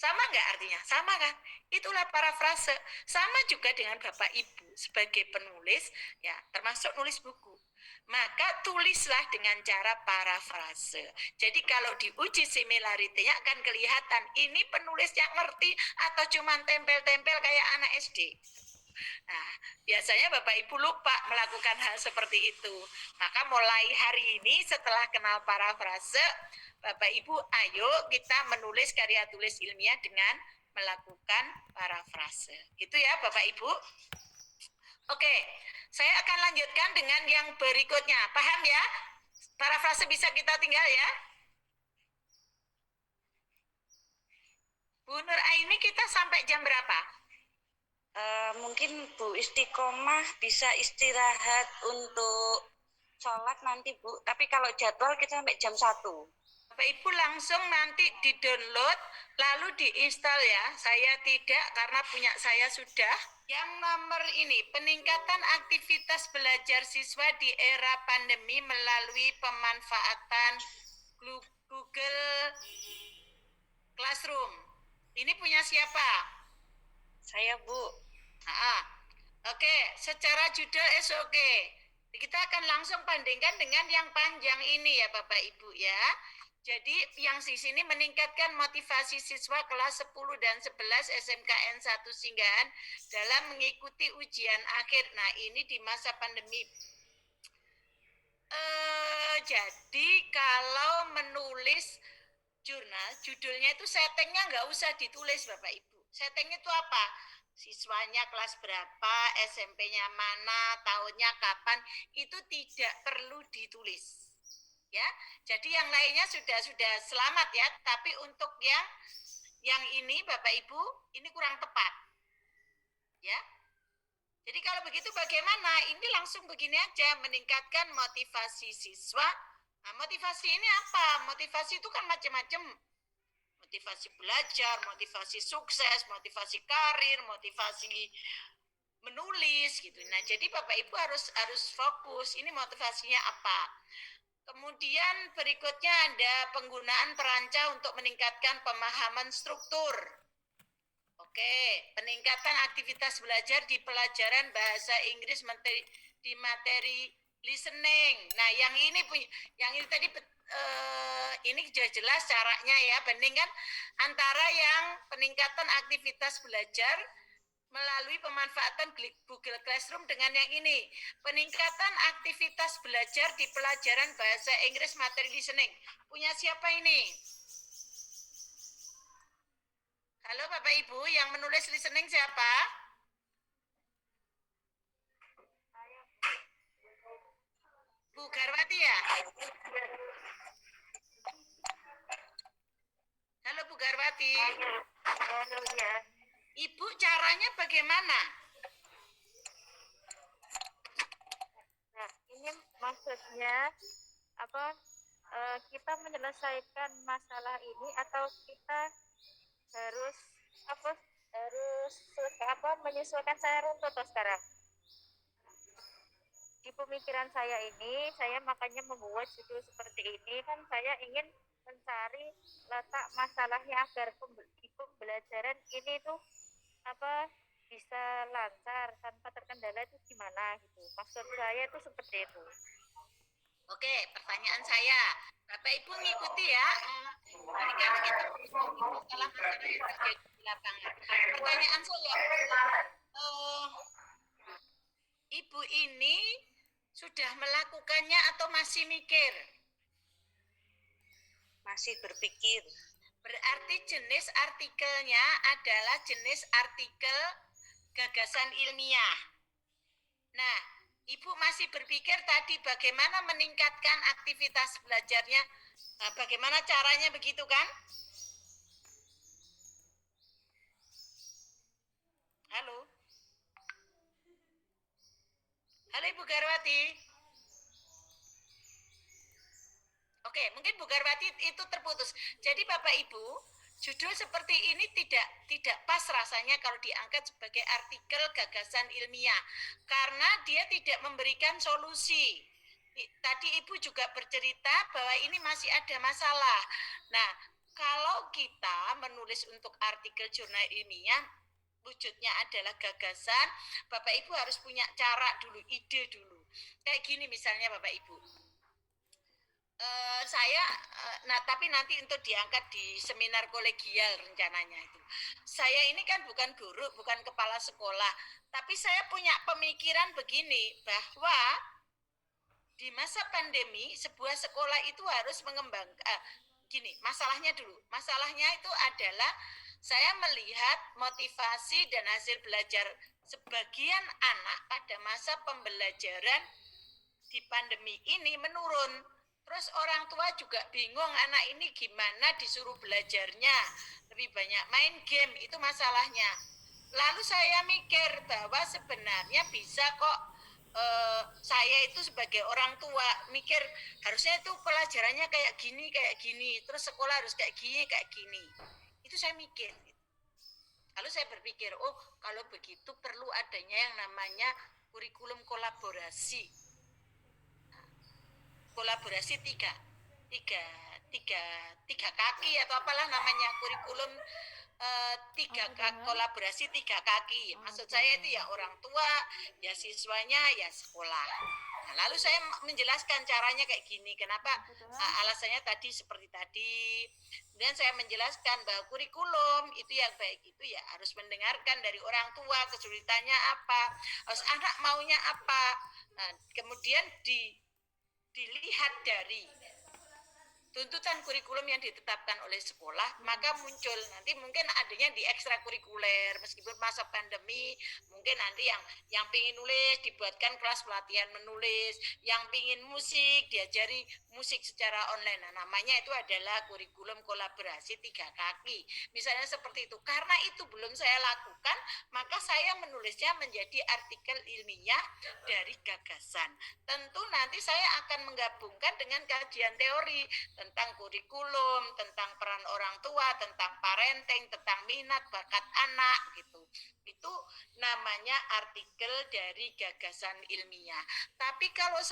Sama nggak artinya? Sama kan? Itulah parafrase. Sama juga dengan Bapak Ibu sebagai penulis, ya termasuk nulis buku. Maka tulislah dengan cara parafrase. Jadi kalau diuji similarity-nya akan kelihatan ini penulis yang ngerti atau cuma tempel-tempel kayak anak SD. Nah, biasanya Bapak Ibu lupa melakukan hal seperti itu. Maka mulai hari ini setelah kenal parafrase, Bapak Ibu ayo kita menulis karya tulis ilmiah dengan melakukan parafrase. Itu ya Bapak Ibu. Oke, saya akan lanjutkan dengan yang berikutnya. Paham ya? Parafrase bisa kita tinggal ya? Bu Nur Aini kita sampai jam berapa? Mungkin Bu Istiqomah bisa istirahat untuk sholat nanti Bu. Tapi kalau jadwal kita sampai jam 1. Bapak Ibu langsung nanti di-download lalu diinstal ya. Saya tidak karena punya saya sudah. Yang nomor ini, peningkatan aktivitas belajar siswa di era pandemi melalui pemanfaatan Google Classroom. Ini punya siapa? Saya Bu. Oke, secara judul oke. Kita akan langsung bandingkan dengan yang panjang ini ya Bapak Ibu ya. Jadi yang di sini meningkatkan motivasi siswa kelas 10 dan 11 SMKN 1 Singgahan dalam mengikuti ujian akhir. Nah, ini di masa pandemi. Jadi kalau menulis jurnal, judulnya itu settingnya nggak usah ditulis Bapak Ibu. Setting itu apa? Siswanya kelas berapa, SMP-nya mana, tahunnya kapan, itu tidak perlu ditulis. Ya, jadi yang lainnya sudah selamat ya, tapi untuk yang ini Bapak Ibu, ini kurang tepat. Ya. Jadi kalau begitu bagaimana? Ini langsung begini aja, meningkatkan motivasi siswa. Nah, motivasi ini apa? Motivasi itu kan macam-macam. Motivasi belajar, motivasi sukses, motivasi karir, motivasi menulis gitu. Nah, jadi Bapak Ibu harus fokus. Ini motivasinya apa? Kemudian berikutnya ada penggunaan perancah untuk meningkatkan pemahaman struktur. Oke, peningkatan aktivitas belajar di pelajaran bahasa Inggris di materi listening. Nah, yang ini tadi ini jelas caranya ya, bandingkan antara yang peningkatan aktivitas belajar melalui pemanfaatan Google Classroom dengan yang ini. Peningkatan aktivitas belajar di pelajaran bahasa Inggris materi listening. Punya siapa ini? Halo Bapak Ibu, yang menulis listening siapa? Bu Garwati ya? Halo Bu Garwati. Halo ya. Ibu caranya bagaimana? Nah, ini maksudnya apa? Kita menyelesaikan masalah ini atau kita harus menyesuaikan. Saya runtuh sekarang di pemikiran saya ini. Saya makanya membuat judul seperti ini, kan saya ingin mencari letak masalahnya agar di pembelajaran ini tuh bisa lancar tanpa terkendala, itu gimana gitu. Maksud saya itu seperti itu. Oke, pertanyaan saya, Bapak Ibu ngikuti ya. Karena kita masalah-masalah yang terjadi di lapangan. Pertanyaan saya, Ibu ini sudah melakukannya atau masih mikir? Masih berpikir. Berarti jenis artikelnya adalah jenis artikel gagasan ilmiah. Nah, Ibu masih berpikir tadi bagaimana meningkatkan aktivitas belajarnya, bagaimana caranya, begitu kan? Halo? Halo Ibu Garwati? Oke, mungkin Bu Garwati itu terputus. Jadi Bapak Ibu, judul seperti ini tidak pas rasanya kalau diangkat sebagai artikel gagasan ilmiah, karena dia tidak memberikan solusi. Tadi Ibu juga bercerita bahwa ini masih ada masalah. Nah, kalau kita menulis untuk artikel jurnal ilmiah, wujudnya adalah gagasan, Bapak Ibu harus punya cara dulu, ide dulu. Kayak gini misalnya Bapak Ibu. Tapi nanti untuk diangkat di seminar kolegial rencananya itu. Saya ini kan bukan guru, bukan kepala sekolah, tapi saya punya pemikiran begini, bahwa di masa pandemi sebuah sekolah itu harus mengembangkan, masalahnya itu adalah saya melihat motivasi dan hasil belajar sebagian anak pada masa pembelajaran di pandemi ini menurun. Terus orang tua juga bingung, anak ini gimana disuruh belajarnya, lebih banyak main game, itu masalahnya. Lalu saya mikir bahwa sebenarnya bisa kok, saya itu sebagai orang tua mikir harusnya itu pelajarannya kayak gini, terus sekolah harus kayak gini. Itu saya mikir. Lalu saya berpikir, oh kalau begitu perlu adanya yang namanya kurikulum kolaborasi. Kolaborasi tiga kaki atau apalah namanya, kurikulum kolaborasi 3 kaki. Maksud saya itu ya orang tua, ya siswanya, ya sekolah. Nah, lalu saya menjelaskan caranya kayak gini, kenapa alasannya tadi seperti tadi. Kemudian saya menjelaskan bahwa kurikulum itu yang baik itu ya harus mendengarkan dari orang tua kesulitannya apa, harus anak maunya apa. Nah, kemudian dilihat dari tuntutan kurikulum yang ditetapkan oleh sekolah, maka muncul nanti mungkin adanya di ekstrakurikuler meskipun masa pandemi, mungkin nanti yang pingin nulis dibuatkan kelas pelatihan menulis, yang pingin musik diajari musik secara online. Nah, namanya itu adalah kurikulum kolaborasi 3 kaki. Misalnya seperti itu. Karena itu belum saya lakukan, maka saya menulisnya menjadi artikel ilmiah dari gagasan. Tentu nanti saya akan menggabungkan dengan kajian teori tentang kurikulum, tentang peran orang tua, tentang parenting, tentang minat bakat anak gitu. Itu namanya artikel dari gagasan ilmiah. Tapi kalau